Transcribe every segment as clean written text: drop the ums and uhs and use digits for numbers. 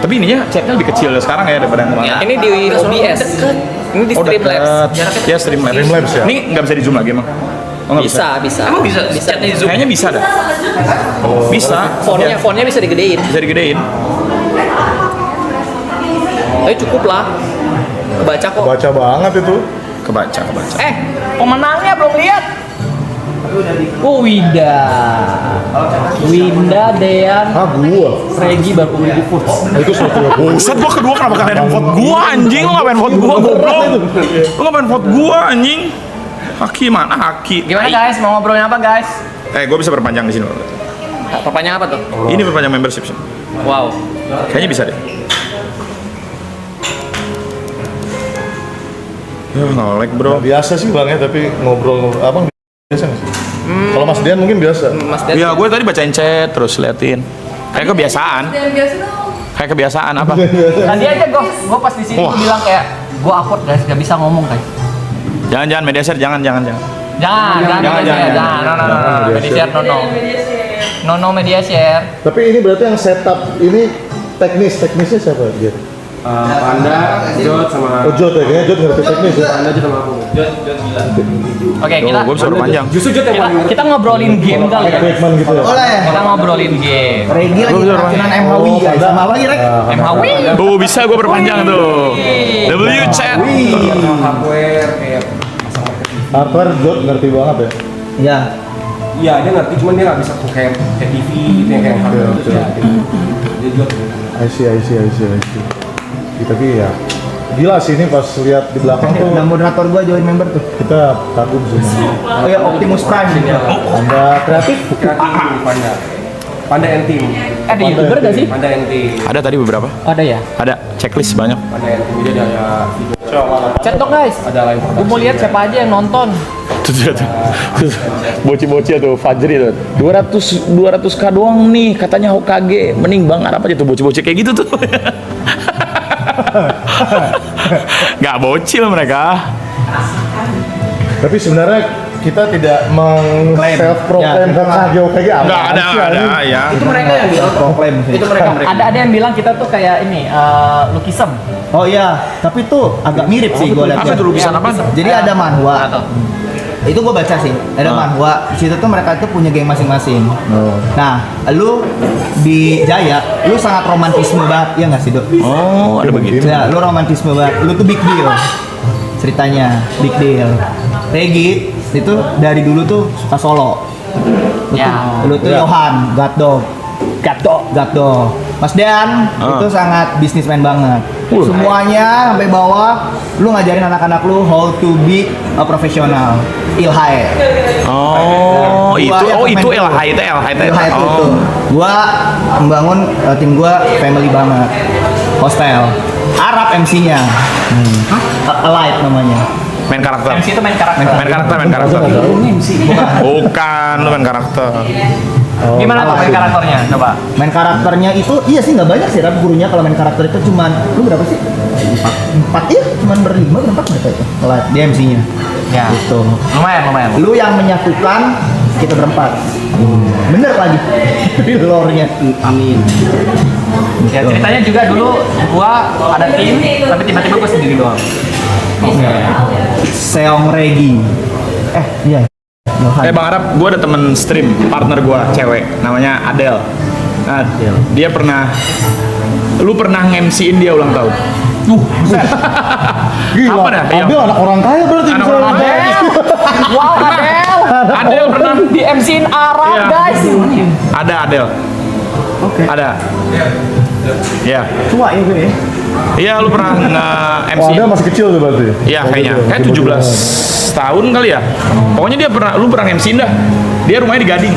Tapi ininya chatnya lebih kecil sekarang ya daripada yang kemarin. Ya, ini di OBS. Ini di Streamlabs. Ya Streamlabs. Streamlabs ya. Ini nggak bisa di zoom lagi emang? Oh, nggak Bisa. Emang bisa chatnya di Zoom? Kayaknya bisa dah. Bisa. Fontnya bisa digedein. Bisa digedein. Tapi cukup lah. Kebaca kok. Baca banget itu. Kebaca. Pemenangnya belum lihat. Oh, Winda, Dean, Gua. Regi baru di vote. Itu suatu Buset, gua kedua kenapa kalian vote gua anjing? Lu ngapain vote gua goblok? Lu ngapain vote gua anjing? Haki mana Haki? Gimana guys? Mau ngobrolin apa guys? Gua bisa perpanjang di sini loh. Perpanjang apa tuh? Ini perpanjang membership sih. Wow. Kayaknya bisa deh. Ya nge-lag bro. biasa sih Bang ya, tapi ngobrol abang biasa nggak sih? Kalau Mas Dian mungkin biasa. Mas Dad. Iya, gue tadi bacain chat terus liatin. Kayak kebiasaan. Kayak kebiasaan apa? Tadi aja gue pas di sini Wah. gue bilang kayak gue awkward guys, gak bisa ngomong guys. Jangan media share, jangan. Jangan. Media share, no media share. Tapi ini berarti yang setup ini teknisnya siapa dia? Panda, Jod sama Jod ya, kayaknya Jod ngerti teknis ya. Panda Jod sama aku. Jod gila. Oke, Gue bisa perpanjang. Justru Jod yang paling kita ngobrolin game kali ya. Equipment gitu ya. Kita ngobrolin game. Regi lagi keracunan MHW guys, sama apa lagi Rek? MHW. Tuh bisa gue perpanjang tuh. W chat. hardware kayak Hardware Jod ngerti banget ya. Ya, iya dia ngerti cuman dia nggak bisa kayak TV gitu yang kayak hardware Oke. itu ya. Dia Jod. I see. Tapi ya gila sih ini pas lihat di belakang tuh udah moderator gua join member tuh. kita kagum sih. Oh ya Optimus Prime. Anda kreatif. Kreatif Panda. Panda and Team. Ada YouTuber gak sih? Panda and Team. Ada tadi beberapa. Ada ya. Ada checklist banyak. Panda and Team jadi ada video. Chat dong guys. Ada lain Gue mau lihat siapa aja yang nonton. Tuh. Bocil-bocil tuh Fajri tuh. 200k doang nih katanya Hokage. Mending Bang Arab aja tuh bocil-bocil kayak gitu tuh. Gak bocil mereka. Tapi sebenarnya kita tidak self proclaim karena Hokage apa? Nggak ada ya. Itu mereka yang bilang. Proklaim sih. Itu mereka. Ada yang bilang kita tuh kayak ini lukisem. Oh iya, tapi tuh agak mirip sih gua lihat. Apa tuh lukisan apa? Jadi ada manhwa. Itu gue baca sih, ada manhwa. Di situ tuh mereka tuh punya geng masing-masing. Nah, lu di Jaya, lu sangat romantisme banget, ya nggak sih Dok? Oh, ada begitu. Ya, lu romantisme banget. Lu tuh big deal. Ceritanya big deal. Regi itu dari dulu tuh suka solo. Lu tuh Johan, Gatdog. Mas Dean itu sangat bisnismen banget. Semuanya sampai bawah, lu ngajarin anak-anak lu how to be a professional. Ilhai. Oh, itu Elhai itu. Ilhai itu. Gua membangun tim gua family banget. Hostel. Arab MC-nya. Alive namanya. Main karakter. MC itu main karakter. Main karakter. Bukan, lu main karakter. Gimana tuh main karakternya? Coba. Main karakternya itu iya sih nggak banyak sih, tapi gurunya kalau main karakter itu cuman lu berapa sih? Empat iya, cuman berempat mereka itu. Live di MC-nya. Ya. Gitu. Lumayan. Lu yang menyatukan kita berempat. Bener lagi. Di lore-nya. Amin. Ya ceritanya juga dulu gua ada tim, tapi tiba-tiba gua sendiri doang. Seong Regi. Iya. Johan. Bang Arab, gue ada temen stream, partner gue cewek, namanya Adele. Nah, dia lu pernah nge-MC-in dia ulang tahun. Gila. Apa dah? Adel anak orang kaya berarti. Anak bisa. orang kaya. Wow, Adele pernah di MC-in Arab Iya. guys. Ada Adele. Oke. Ada. Ya. Tua ya gue ya. Iya, lu pernah nge-MC. Oh, Adel masih kecil tuh berarti. Iya, kayaknya. Kayak 17 tahun kali ya. Pokoknya lu pernah MC-in dah. Dia rumahnya di Gading.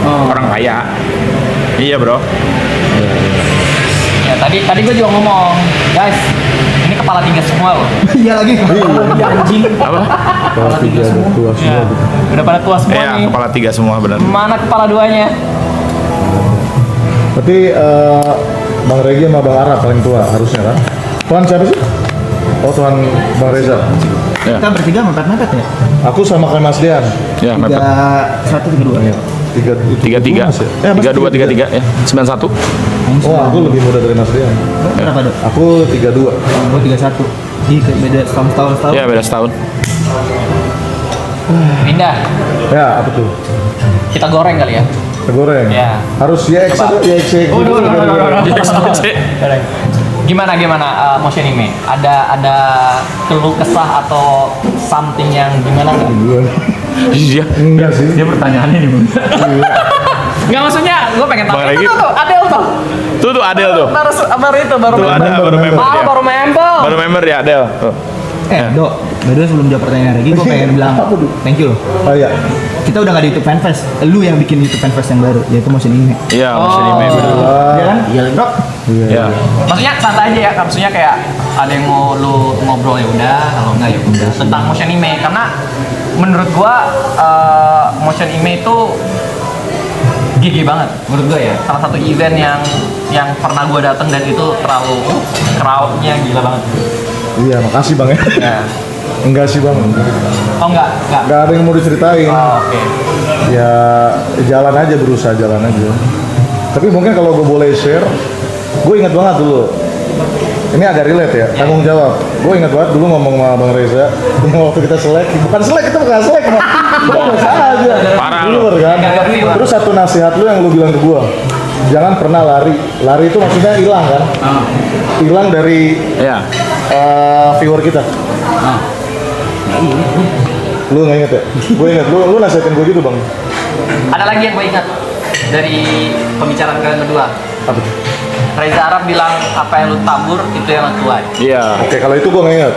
Orang kaya. Iya, Bro. Ya tadi gue juga ngomong, guys, ini kepala 3 semua loh. Iya lagi. Iya anjing. Apa? Kalau tiga tua semua. Ya, udah pada tua semua Iya, nih. kepala 3 semua benar. Mana kepala 2-nya? Berarti Bang Regi sama Bang Arab paling tua harusnya kan? Tuan siapa sih? Oh, Tuan Bang Reza. Ya. Kita bertiga mepet-mepet ya. Aku sama kayak Mas Dian. Ya, mepet. 132. 33, Mas ya? 32, 33 ya, 91. Oh, aku lebih muda dari Mas Rian. Berapa dok? Aku 32. Gue 31. Ih, beda setahun. Ya beda setahun. Pindah. Ya, apa tuh? Kita goreng kali ya. Kita goreng. Ya. Harus ya Coba. YXC. Gimana motion anime? Ada keluh kesah atau something yang gimana nggak? Iya. Enggak sih. Dia pertanyaannya nih, Bang. Nggak, maksudnya gue pengen tahu. Bang Itu Regi. tuh, Adel tuh. Tuh Adel tuh. Baru Tuh ada baru member Ah, dia. baru member. Baru member ya Adel. Tuh. Dok, by the way sebelum jawab pertanyaan Regi, gue pengen bilang thank you loh. Oh iya. Kita udah nggak di YouTube Fanfest, lu yang bikin YouTube Fanfest yang baru, yaitu Motion Anime. Iya, masih di member. Iya kan? Iya dok. Ya. Maksudnya santai aja ya, maksudnya kayak ada yang mau lu ngobrol ya udah, kalau enggak ya udah tentang motion anime, karena menurut gua motion anime itu gigi banget menurut gua ya. Salah satu event yang pernah gua datang dan itu terlalu crowd-nya gila banget. Iya, makasih Bang ya. Ya. Enggak sih Bang. Oh enggak. Enggak ada yang mau diceritain. Oh, oke. Ya jalan aja, berusaha jalan aja. Tapi mungkin kalau gue boleh share, gue ingat banget dulu. Ini agak relate ya, tanggung jawab. Gue ingat banget dulu ngomong sama Bang Reza, yang waktu kita selek, bukan selek, kita bukan selek, gue biasa aja. Parah Dulu lu. kan. Terus satu nasihat lu yang lu bilang ke gue, jangan pernah lari. Lari itu maksudnya hilang kan? Hilang dari Ya. viewer kita. Lu nggak inget ya? Gue inget, lu nasihatin gue gitu Bang. Ada lagi yang gue ingat dari pembicaraan kalian berdua. Apa tuh? Reza Arab bilang apa yang lu tabur itu yang lu tuai. Iya. Oke, kalau itu gue nggak inget.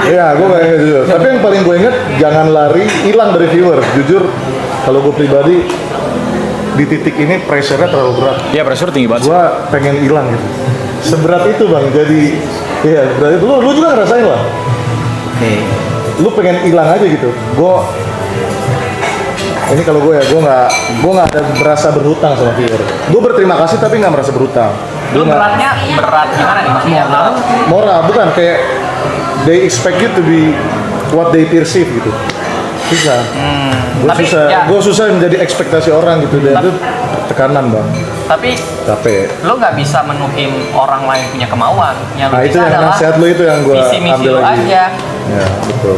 Iya, gue nggak inget jujur. Tapi yang paling gue inget, jangan lari, hilang dari viewer. Jujur, kalau gue pribadi, di titik ini pressure-nya terlalu berat. Iya, pressure tinggi banget. Gue pengen hilang gitu. Seberat itu Bang, jadi... Iya, seberat itu. Lu juga ngerasain lah. Oke. Lu pengen hilang aja gitu. Ini kalau gue ya, gue nggak ada merasa berhutang sama viewer. Gue berterima kasih tapi nggak merasa berhutang. Lu Gua nggak- beratnya berat gimana nih maksudnya? moral bukan kayak they expect you to be what they perceive gitu. Susah. Tapi, Gue susah menjadi ekspektasi orang gitu. Dan itu tekanan Bang. Tapi Capek. lo nggak bisa menuhin orang lain punya kemauan. Yang lo Nah itu bisa yang adalah nasihat lu itu yang gue visi misi ambil lo lagi. aja. Ya betul.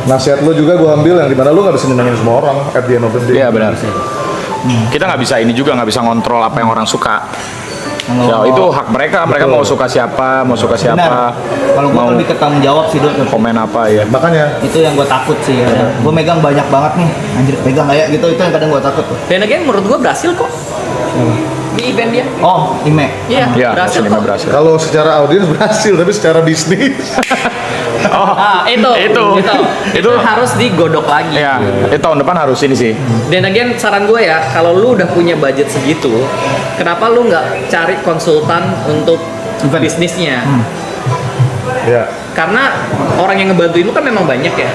Nasihat lu juga gue ambil yang dimana lu nggak bisa nyenengin semua orang at the end of the day. Iya benar. Kita nggak bisa ini juga, nggak bisa ngontrol apa yang orang suka. Ya itu hak mereka. Mereka mau suka siapa, mau suka siapa, Benar. Kalau gue mau lebih ke tanggung jawab sih dok. komen apa ya. Makanya Itu yang gue takut sih. Gue megang banyak banget nih. Anjir, pegang kayak gitu. Itu yang kadang gue takut tuh. Dan again menurut gua berhasil kok di event dia. Oh, Ime. Iya, Iya, berhasil Motion Anime kok. berhasil. kalau secara audiens berhasil tapi secara bisnis Oh, Ah, itu harus digodok lagi. ya, itu tahun depan harus ini sih. Dan again saran gue ya, kalau lu udah punya budget segitu, kenapa lu nggak cari konsultan untuk bisnisnya? ya. Karena orang yang ngebantuin lu kan memang banyak ya.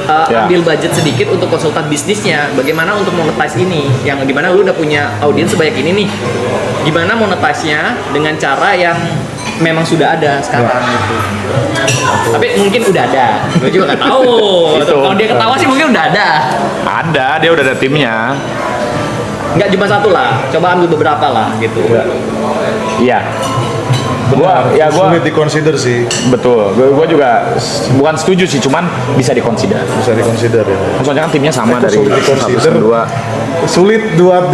Ya. Ambil budget sedikit untuk konsultan bisnisnya. Bagaimana untuk monetize ini? Yang dimana lu udah punya audiens sebanyak ini nih. Gimana monetize-nya dengan cara yang memang sudah ada sekarang gitu. Tapi mungkin udah ada. Gue juga nggak tahu. Itu. Kalau dia ketawa sih mungkin udah ada. Ada, dia udah ada timnya. Nggak cuma satu lah. Coba ambil beberapa lah gitu. Iya. Gua sulit dikonsider sih, betul. Gua juga bukan setuju sih, cuman bisa dikonsider. bisa dikonsider ya. Soalnya kan timnya sama Itu dari sulit satu dikonsider. sama dua. Sulit buat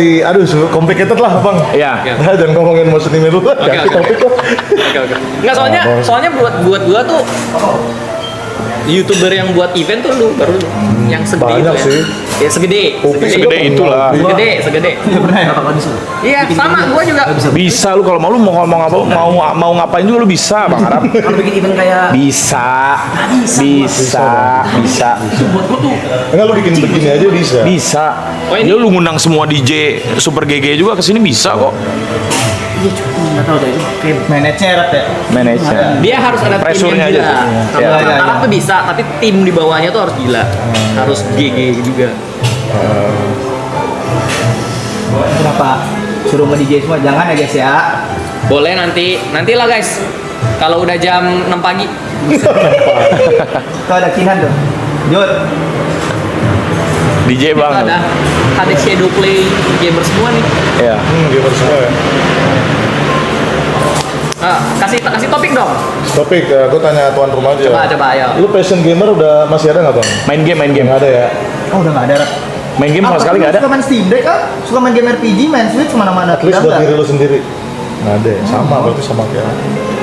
complicated lah Bang. Iya. Jangan ngomongin motion anime dulu, ganti oke. topik kok. Oke. Nggak, soalnya buat gua tuh YouTuber yang buat event tuh lu baru lu yang segede Banyak itu ya. sih. Ya segede. Segede itulah. Segede. Iya, sama gua juga. Bisa lu kalau mau lu mau ngomong apa, mau ngapain juga lu bisa, Bang Arab. Kalau bikin event kayak Bisa. Enggak lu bikin begini aja bisa. Bisa. Oh, ini- Ya lu ngundang semua DJ Super GG juga kesini bisa kok. nggak tahu deh itu kayak manage Arab ya. Manajer. Dia harus ada tim Pressure-nya yang gila. aja. Kalau Iya. Arab tuh bisa, tapi tim di bawahnya tuh harus gila. Harus GG juga. Kenapa suruh nge DJ semua? Jangan ya guys ya. Boleh nantilah guys. Kalau udah jam 6 pagi. Itu ada Kinan tuh. Jod. DJ Itu banget. ada Shadow Play gamer semua nih. Iya. Gamer semua ya. Kasih topik dong. Topik, gue tanya tuan rumah aja. Coba ayo. Lu passion gamer udah masih ada nggak bang? Main game. Nggak ada ya. Oh udah nggak ada. Main game sama sekali nggak ada. Suka main Steam Deck kan? Suka main game RPG, main Switch kemana-mana. At least buat diri lu sendiri. Nggak ada ya? Sama, berarti sama kayak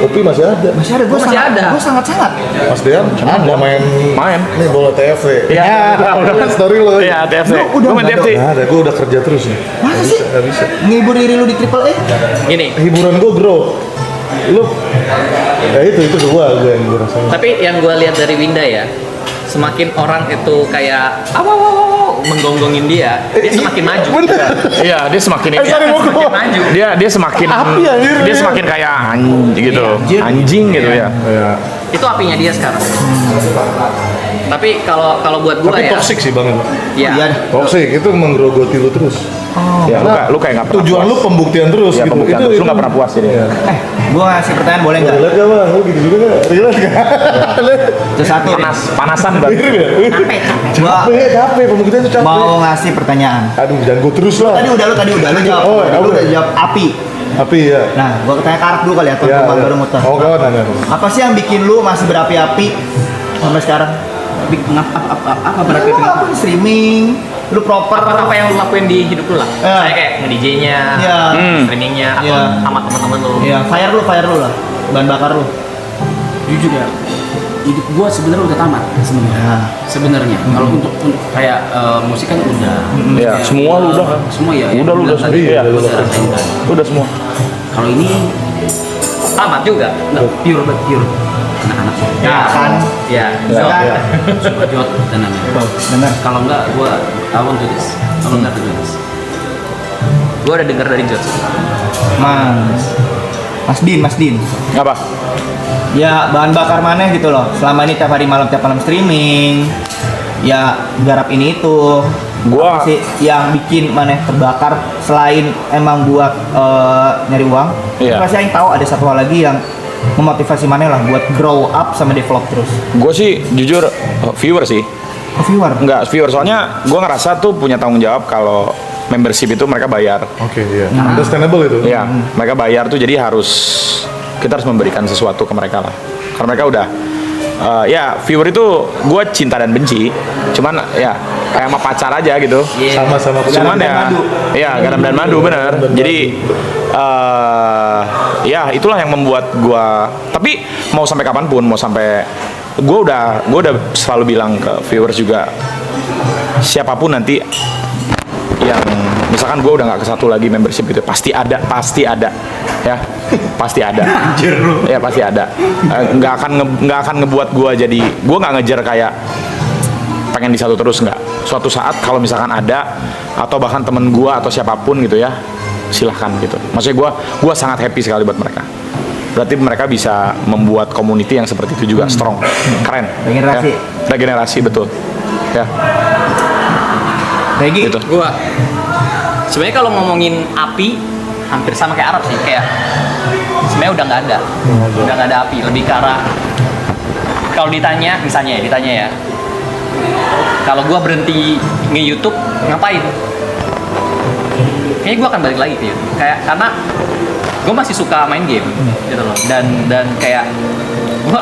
Upi masih ada. Masih ada, Masih ada. Gue sangat-sangat. Mas Dean, mau main. Nih bola TFC. Iya. Udah story lo. Iya, TFC. Lu udah Gue main nggak TFC. Nggak ada, gue udah kerja terus nih. Masa sih? Nggak bisa. Ngibur diri lu di Triple A? Gini. Hiburan gue bro. Lu, ya itu gue yang gue rasain. Tapi yang gue lihat dari Winda ya, semakin orang itu kayak menggonggongin dia semakin maju. Bener. Iya, dia semakin ini. Sorry, mau Semakin keluar. maju. Dia semakin Api, anjir, dia dia. semakin kayak gitu. Anjing gitu ya. Ya. Itu apinya dia sekarang. Tapi kalau buat gue Tapi ya, toxic sih bang. ya Iya. Toxic itu menggerogoti lu terus. Ya, lu kayak nggak pernah Tujuan puas. lu pembuktian terus. Ya, gitu. pembuktian terus. Lu nggak pernah puas jadi. Iya. Gue ngasih pertanyaan boleh nggak? Relate gak bang? Lu gitu juga gak? Relate gak? Itu satu. Panasan banget. Mirip ya? Gua Capek, pembuktian itu capek. mau ngasih pertanyaan. Aduh, jangan gue terus lah. Tadi udah lu jawab. Oh, Lu apa? udah jawab api. Api ya. Nah, gua tanya Karak dulu kali ya, tuan rumah baru muter. Oh, kawan nanya. Apa sih yang bikin lu masih berapi-api sampai sekarang? apa Lu ngelakuin streaming, lu proper. apa yang lu lakuin di hidup lu lah. Iya. Kayak nge-DJ-nya, Iya. streamingnya, atau Iya. sama teman-teman lu. Iya, fire lu lah. Bahan bakar lu. Jujur ya, hidup gua sebenarnya udah tamat sebenarnya. Nah. Sebenarnya kalau untuk kayak musik kan udah. Iya, semua lu udah kan. Semua ya. Udah lu udah tadi sendiri ya. gua udah rasain kan. Udah semua. Kalau ini Tamat juga. nggak pure anak-anak. Ya kan? Ya. Ya. Ya. Super Jot dan namanya. Benar. Kalau enggak gua I want to this. Kalau enggak to this. Gue udah denger dari Josh. Mas Din. Apa? Ya bahan bakar mana gitu loh. Selama ini tiap malam streaming. Ya garap ini itu. Gua Apa sih yang bikin mana terbakar selain emang buat nyari uang. Iya. Pasti yang tahu ada satu hal lagi yang memotivasi mana lah buat grow up sama develop terus. gue sih jujur viewer sih. Viewer. Enggak, viewer soalnya gue ngerasa tuh punya tanggung jawab kalau membership itu mereka bayar. Oke, iya. Understandable itu. Iya, mereka bayar tuh jadi kita harus memberikan sesuatu ke mereka lah. Karena mereka udah ya viewer itu gue cinta dan benci. Cuman ya kayak sama pacar aja gitu. Sama-sama. Cuman Garam dan ya, madu. iya garam dan madu bener. Jadi ya itulah yang membuat gua. Tapi mau sampai kapanpun, mau sampai gua udah selalu bilang ke viewers juga, siapapun nanti yang misalkan gua udah nggak ke satu lagi membership gitu, pasti ada ya, pasti ada. Ya pasti ada. Nggak akan ngebuat gua jadi gua nggak ngejar kayak pengen di satu terus, nggak. Suatu saat kalau misalkan ada atau bahkan temen gua atau siapapun gitu ya, silahkan gitu. Maksudnya gua sangat happy sekali buat mereka. Berarti mereka bisa membuat community yang seperti itu juga strong, keren. Regenerasi. Ya. Regenerasi betul. Ya, Regi. gitu. Gue sebenarnya kalau ngomongin api hampir sama kayak Arab sih, kayak sebenarnya udah nggak ada api, lebih ke arah kalau ditanya ya kalau gue berhenti nge-YouTube ngapain, kayaknya gue akan balik lagi ke YouTube karena gue masih suka main game gitu loh, dan kayak gue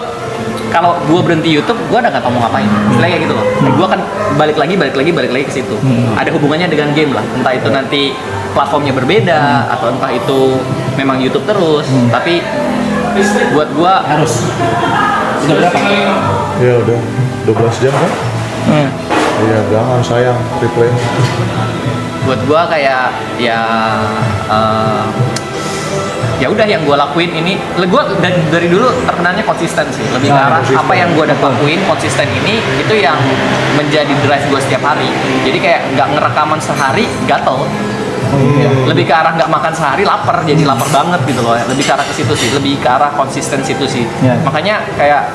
kalau gue berhenti YouTube gue udah nggak tahu mau ngapain, istilahnya kayak gitu loh. Gue akan balik lagi ke situ. Ada hubungannya dengan game lah, entah itu nanti platformnya berbeda atau entah itu memang YouTube terus, tapi buat gue Harus. Udah berapa? Ya udah 12 jam kan? Iya, jangan sayang replay. buat gua kayak ya ya udah yang gua lakuin ini, gua dari dulu terkenalnya konsisten sih, lebih ke arah apa yang gua udah lakuin konsisten ini itu yang menjadi drive gua setiap hari. Jadi kayak nggak ngerekaman sehari gatel, lebih ke arah nggak makan sehari lapar, jadi lapar banget gitu loh. Lebih ke arah ke situ sih, lebih ke arah konsisten situ sih. Ya. Makanya kayak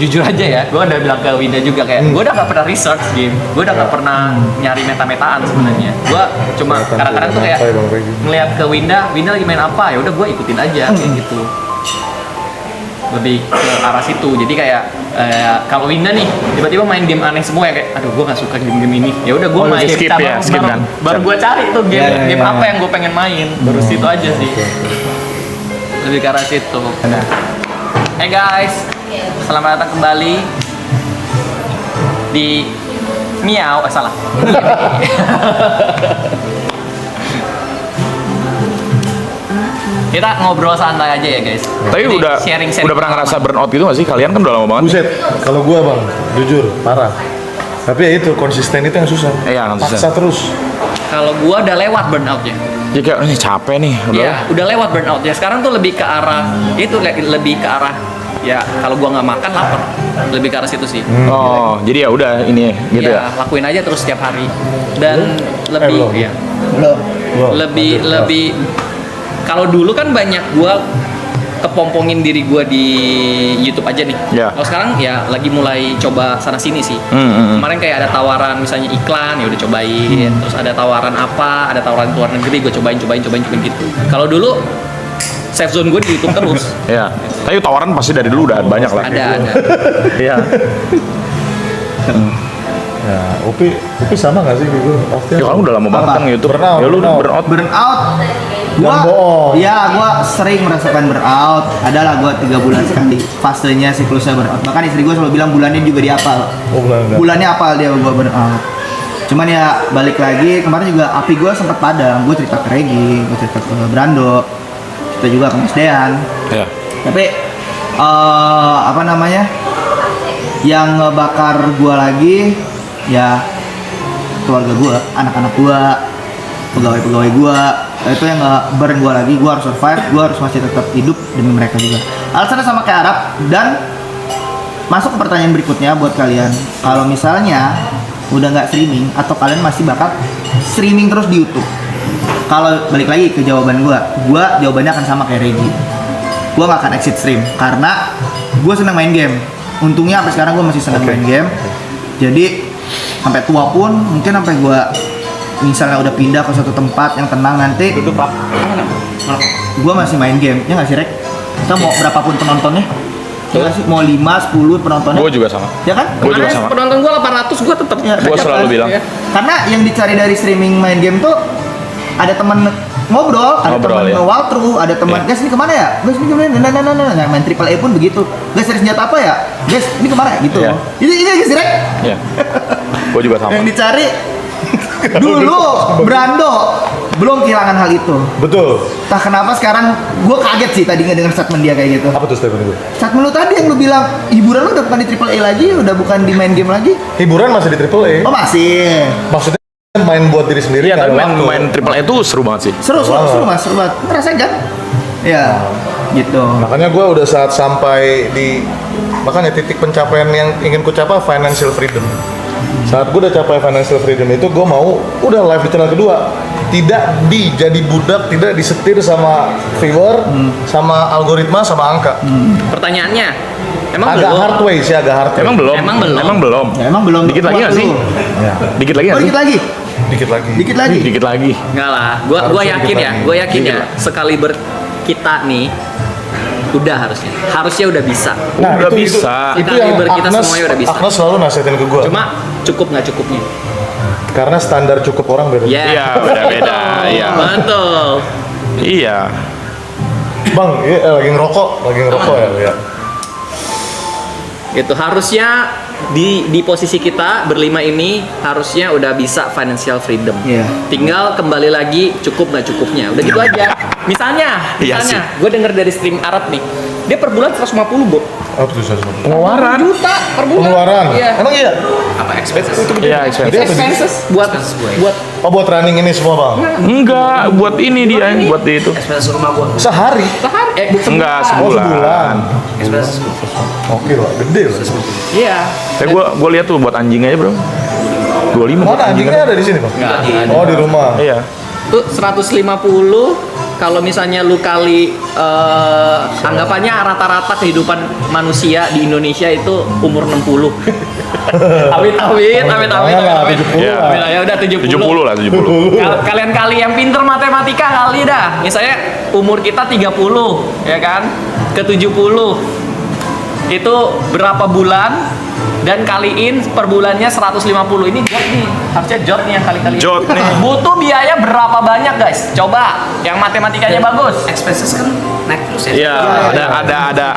jujur aja ya, gue udah bilang ke Winda juga kayak gue udah gak pernah research game, gue udah gak pernah nyari meta-metaan sebenarnya. Gue cuma kadang-kadang tuh kayak ngeliat ke Winda lagi main apa, ya udah gue ikutin aja kayak gitu. lebih ke arah situ. Jadi kayak kalau Winda nih tiba-tiba main game aneh semua ya, kayak aduh gue nggak suka game-game ini, ya udah gue Oh, lu main skip ya, skip kan? baru gue cari tuh game Ya, ya, game ya, apa ya. yang gue pengen main, baru situ aja sih, lebih ke arah situ. Hey guys, selamat datang kembali di Miau, salah. Kita ngobrol santai aja ya guys. Tapi Jadi, udah sharing-sharing udah pernah ngerasa pengalaman. burnout gitu nggak sih? Kalian kan udah lama banget. Buset, kalau gua bang, jujur, parah. Tapi ya itu, konsisten itu yang susah. Iya, konsisten. Paksa terus. Kalau gua udah lewat burnoutnya. Ya kayak ini capek nih, udah. Iya, udah lewat burnout ya. Sekarang tuh lebih ke arah itu, lebih ke arah ya kalau gua nggak makan lapar. Lebih ke arah situ sih. Oh, jadi ya udah ini gitu ya. Lakuin aja terus setiap hari. Dan belum. ya, Belum. lebih kalau dulu kan banyak gua kepompongin diri gua di YouTube aja nih. Ya. Kalau sekarang ya lagi mulai coba sana sini sih. Hmm. Kemarin kayak ada tawaran misalnya iklan, ya udah cobain. Terus ada tawaran apa, ada tawaran ke luar negeri, gue cobain gitu. Kalau dulu safe zone gue di YouTube terus. Ya. Tapi tawaran pasti dari dulu udah banyak lah. Ada. Iya. Ya, Upi sama nggak sih gitu? Pasti. Ya kamu udah lama banget Apa? kan YouTube. Burnout, Ya lu udah burnout. burnout. Burnout. bohong. Gua sering merasakan burnout. Adalah gua 3 bulan sekali fasenya siklusnya burnout. Bahkan istri gua selalu bilang bulannya juga dihafal. Oh, bulan. Bulannya hafal dia gua burnout. Cuman ya balik lagi kemarin juga api gua sempat padam. Gua cerita ke Regi, gua cerita ke Brando, kita juga ke Mas Dean. Ya. Tapi apa namanya? Yang ngebakar gua lagi ya keluarga gua, anak-anak gua, pegawai-pegawai gua. Itu yang nge-burn gua lagi. Gua harus survive, gua harus masih tetap hidup demi mereka juga. Alasannya sama kayak Arab. Dan masuk ke pertanyaan berikutnya buat kalian. Kalau misalnya udah nggak streaming atau kalian masih bakal streaming terus di YouTube? Kalau balik lagi ke jawaban gua jawabannya akan sama kayak Regi. Gua nggak akan exit stream karena gua seneng main game. Untungnya sampai sekarang gua masih seneng main game. Jadi sampai tua pun mungkin sampai gua misalnya udah pindah ke suatu tempat yang tenang nanti Duduk Pak. gua masih main game. Ya nggak sih Rek? Kita mau berapapun penontonnya? Ya nggak sih? Mau 5, 10 penontonnya? Gue juga sama. Ya kan? Gua juga sama. Penonton gua 800, gua tetap Ya, Gua ajak selalu kan? bilang. Ya. Karena yang dicari dari streaming main game tuh ada teman ngobrol, ada Ngobrol, teman ya. walkthrough, ada teman Iya. guys ini kemana ya? Guys ini kemana? Nah, main triple A pun begitu. Guys dari senjata apa ya? Guys ini kemana? Gitu. Iya. Ini guys Rek. Iya. Gue juga sama. Yang dicari dulu Brando belum kehilangan hal itu. Betul. Entah kenapa sekarang gue kaget sih tadi ngedenger statement dia kayak gitu. Apa tuh statement itu? Statement lu tadi yang lu bilang hiburan lu udah bukan di triple A lagi, udah bukan di main game lagi. Hiburan masih di Triple A. Oh masih. Maksudnya main buat diri sendiri. Iya, nggak tapi ada waktu. main triple A itu seru banget sih. Seru mas, seru banget. Ngerasain kan? Ya, gitu. Makanya gue udah saat sampai di makanya titik pencapaian yang ingin ku capai financial freedom. Saat gue udah capai financial freedom itu gue mau udah live di channel kedua tidak jadi budak, tidak disetir sama viewer, sama algoritma, sama angka. Pertanyaannya, emang Agak belum? hard way sih, agak hard way. Emang belum? Emang belum? Emang belum? Ya, emang belum. Dikit lagi kuat nggak sih? dulu. Ya, Dikit lagi Oh, nggak sih? dikit lagi. dikit lagi. Dikit lagi. Dikit lagi. Enggak lah, gua Harusnya yakin dikit ya, lagi. gue yakin Dikit ya, lagi. sekaliber kita nih udah harusnya udah bisa. Udah bisa. Itu yang Kaliber kita Agnes, semuanya udah bisa. Agnes selalu nasihatin ke gue. Cuma cukup nggak cukupnya. Karena standar cukup orang beda. Iya, beda-beda. Iya. Betul. Iya. Bang, lagi ngerokok ya. Ya. Itu harusnya di posisi kita berlima ini harusnya udah bisa financial freedom. Iya. Tinggal kembali lagi cukup nggak cukupnya. Udah gitu aja. Misalnya, Iya sih. gue denger dari stream Arab nih, dia per bulan 150 Bob. Apa tuh susah? Pengeluaran. Juta per bulan. Pengeluaran. Iya. Emang iya? Apa expenses? Iya, Dia apa? Expenses buat Oh, buat running ini semua, Bang. Enggak, buat ini dia, buat itu. Expenses rumah gua. Sehari. sehari. Enggak, Oh, sebulan. sebulan. Expenses. Oke lah, gede lah. Iya. Tapi gua lihat tuh buat anjing aja, Bro. 25 buat Mana anjingnya ada di sini, Bang? Nggak ada. Oh, di rumah. Iya. Tuh 150 kalau misalnya lu kali anggapannya rata-rata kehidupan manusia di Indonesia itu umur 60. Amit. Janganlah, 70 Iya. lah. Ya udah 70. 70 lah, 70. Kalian kali yang pinter matematika kali dah. Misalnya umur kita 30, ya kan? Ke 70. itu berapa bulan dan kaliin per bulannya 150. Ini jod nih, harusnya jod nih yang kali-kali. Jod nih. Butuh biaya berapa banyak guys? Coba yang matematikanya bagus. Expenses kan naik terus ya. Iya,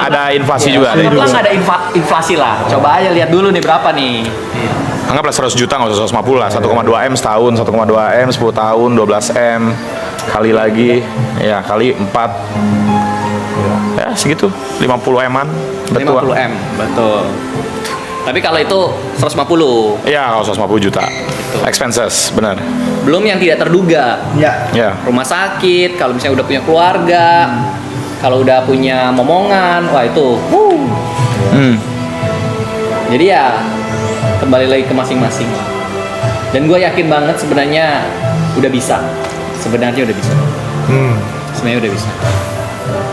ada inflasi juga. Anggaplah nggak ada inflasi lah. Coba aja lihat dulu nih berapa nih. Anggaplah 100 juta, nggak usah 150 lah. 1,2 M setahun, 1,2 M 10 tahun, 12 M kali lagi, ya kali 4. Ya segitu, 50 M-an. Betul. 50 M, betul. Tapi kalau itu 150. Iya, kalau 150 juta. Expenses, benar. Belum yang tidak terduga. Ya. Ya. Rumah sakit, kalau misalnya udah punya keluarga, kalau udah punya momongan, wah itu. Hmm. Jadi ya kembali lagi ke masing-masing. Dan gue yakin banget sebenarnya udah bisa. Sebenarnya udah bisa. Sebenarnya udah bisa.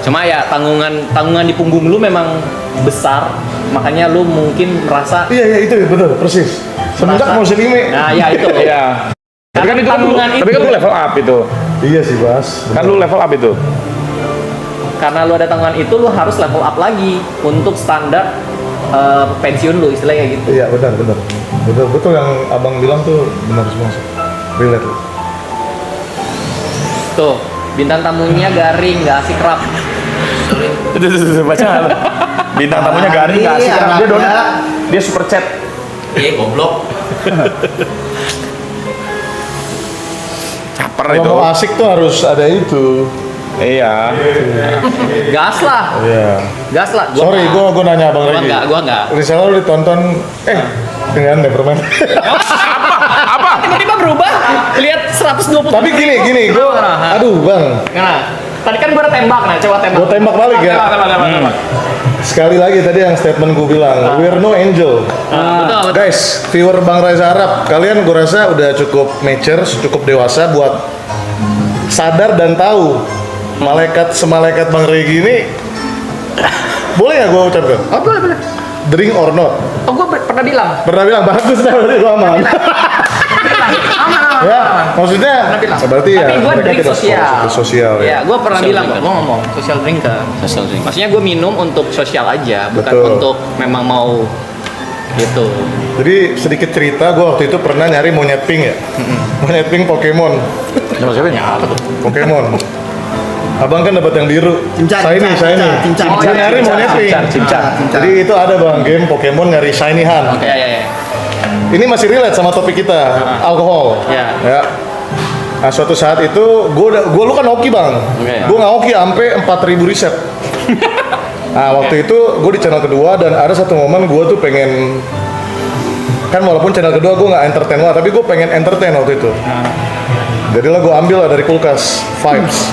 Cuma ya tanggungan di punggung lu memang besar, makanya lu mungkin merasa. Iya itu betul persis. Semenjak merasa- motion ini. Nah ya itu. Iya. Tapi kan itu tanggungan tapi kan lu level up itu. Iya sih Bas. Kan lu level up itu. Karena lu ada tanggungan itu, lu harus level up lagi untuk standar pensiun lu, istilahnya kayak gitu. Iya benar. Betul yang abang bilang tuh benar semua sih. Relate. Tuh, bintang tamunya garing, nggak asik rap. Itu baca. Bintang tamunya garing nggak asik. Iya, Dia Arabnya. dia super chat. Iya, goblok. Caper Kalau itu. mau asik tuh harus ada itu. Iya. Gas lah, Iya. gas lah. Sorry, nggak. gua nanya abang Gua Regi. nggak, gua nggak. Risalah lu ditonton dengan Nevermind. Apa? Tiba-tiba berubah, lihat 120. Tapi gini, gua Nah, aduh bang, nah, tadi kan gua udah tembak, nah coba tembak. gua tembak balik ya. Tembak. Sekali lagi tadi yang statement gua bilang, we're no angel. Betul. Guys, viewer Bang Reza Arab, kalian gua rasa udah cukup mature, cukup dewasa buat sadar dan tahu malaikat Bang Regi ini boleh nggak gua ucapkan? Oh, boleh. Drink or not? Oh, gua pernah bilang. Pernah bilang bagus dah berarti gua aman. Aman. Ya, maksudnya Pernah bilang. berarti ya Tapi gua mereka drink tidak sosial. sosial ya. Ya, gua pernah Social bilang kok, drinker. gua ngomong social drinker. Social drink. Maksudnya gua minum untuk sosial aja, bukan Betul. untuk memang mau gitu. Jadi sedikit cerita, gue waktu itu pernah nyari monyet pink ya. Monyet pink Pokemon. Nama siapa ya? Pokemon. Abang kan dapat yang biru. Cimcar, Shiny. cimcar. Oh, Saya iya, nyari cimcar, monyet pink. Cimcar. Jadi itu ada bang game Pokemon nyari shiny Han. Ya. Ini masih relate sama topik kita, alkohol. Ya. Ya. Nah suatu saat itu gue lu kan hoki bang. Oke. Gue nggak hoki sampai 4.000 riset. Nah waktu itu gue di channel kedua dan ada satu momen gue tuh pengen, kan walaupun channel kedua gue nggak entertain lah, tapi gue pengen entertain waktu itu. Jadilah gue ambil lah dari kulkas Vibes.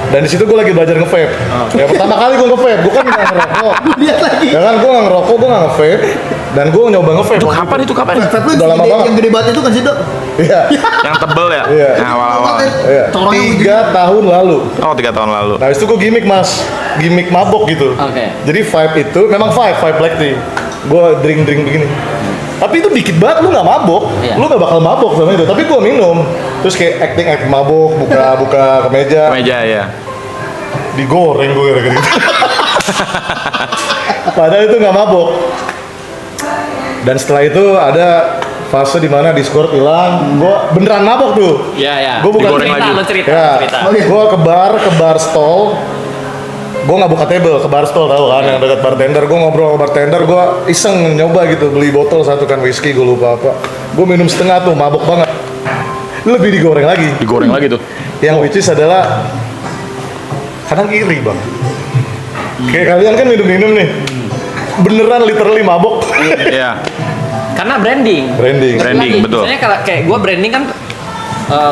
Dan di situ gue lagi belajar nge-vape. Ya pertama kali gue nge-vape, gue kan nggak ngerokok. Lihat lagi. Ya kan gue nggak ngerokok, gue nggak nge-vape. Dan gue nyoba nge-vape. Itu kapan itu kapan? Vape lu Udah lama banget. yang gede banget itu kan sih, Dok? Iya. Yang tebel ya? Iya. Yang awal-awal. Iya. Tolongnya 3 tahun lalu. Oh, 3 tahun lalu. Nah itu gue gimmick mas, gimmick mabok gitu. Oke. Jadi vibe itu memang vibe black tea. Gue drink begini. Tapi itu dikit banget, lu nggak mabok, Iya. lu nggak bakal mabok sama itu. Tapi gue minum, terus kayak acting mabok, buka kemeja, Meja ya. digoreng gue gara-gara gitu. Padahal itu nggak mabok. Dan setelah itu ada fase dimana Discord hilang, gue beneran mabok tuh. Ya. Gue bukan Digoreng lagi. Lu cerita. Ya, gue ke bar stall. Gue nggak buka table, ke bar stall tau kan, yang dekat bartender. Gue ngobrol sama bartender, gue iseng nyoba gitu, beli botol satu kan whisky, gue lupa apa. Gue minum setengah tuh, mabok banget. Lebih digoreng lagi. Digoreng lagi tuh. Yang which is adalah kadang iri bang. Kayak kalian kan minum-minum nih, beneran literally mabok. Iya. Karena branding. Branding. Branding, Lagi, betul. Misalnya kayak gue branding kan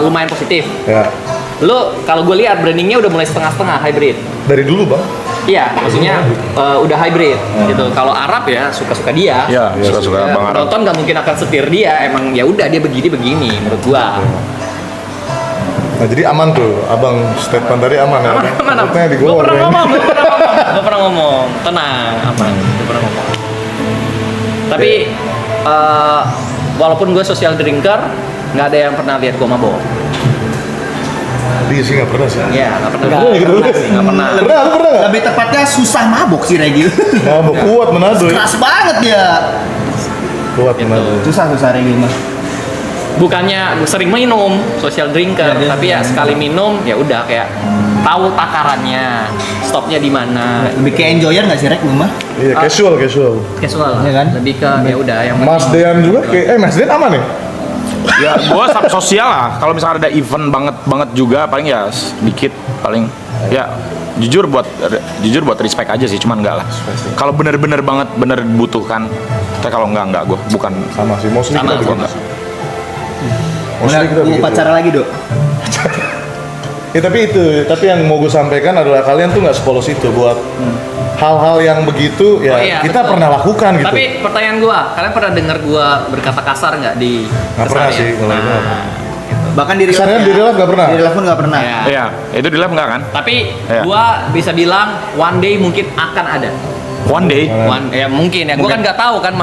lumayan positif. Ya, Lu kalau gue lihat brandingnya udah mulai setengah-setengah hybrid. dari dulu bang. Iya, maksudnya udah hybrid gitu. Kalau Arab ya suka-suka dia. Iya, suka-suka Ya, Bang Arab. penonton nggak mungkin akan setir dia. Emang ya udah dia begini menurut gua. Nah jadi aman tuh, abang statement tadi aman ya? Aman. Takutnya Gue pernah digoreng. ngomong. Tenang, aman. Gue pernah ngomong. Tapi walaupun gue social drinker, nggak ada yang pernah lihat gue mabok. Di sih nggak pernah sih. Iya, nggak pernah. Nggak pernah. Pernah, lu pernah nggak? Lebih tepatnya susah mabok sih Regi. Mabok kuat Manado. Ya? Keras banget dia. Kuat Manado. Susah Regi mah. Bukannya sering minum, social drinker, tapi ya sekali minum ya udah kayak tahu takarannya, stopnya di mana. Lebih ke enjoyer nggak sih Rek lu mah? Iya, casual. Casual, Iya kan? lebih ke ya udah yang Mas Dean juga kayak Mas Dean aman ya? Ya gua sosial lah. Kalau misalnya ada event banget juga paling ya sedikit paling ya jujur buat respect aja sih, cuman enggak lah. Kalau bener-bener banget bener butuhkan. Tapi kalau enggak gua bukan Sama sih, mostly sama kita gua begitu. enggak. Mostly kita Mau begitu. pacaran lagi Dok? Tapi yang mau gue sampaikan adalah kalian tuh nggak sepolos itu buat hal-hal yang begitu ya Oh iya, kita betul. pernah lakukan gitu. Tapi pertanyaan gua, kalian pernah dengar gua berkata kasar nggak di Nggak pernah keseharian? sih, kalau itu nggak pernah. Bahkan di real Keseharian di real life nggak pernah? Di real life pun nggak pernah. Ya. Iya, itu di lab enggak kan? Tapi Iya. gua bisa bilang one day mungkin akan ada. One day. Ya mungkin ya. Gua kan nggak tahu kan,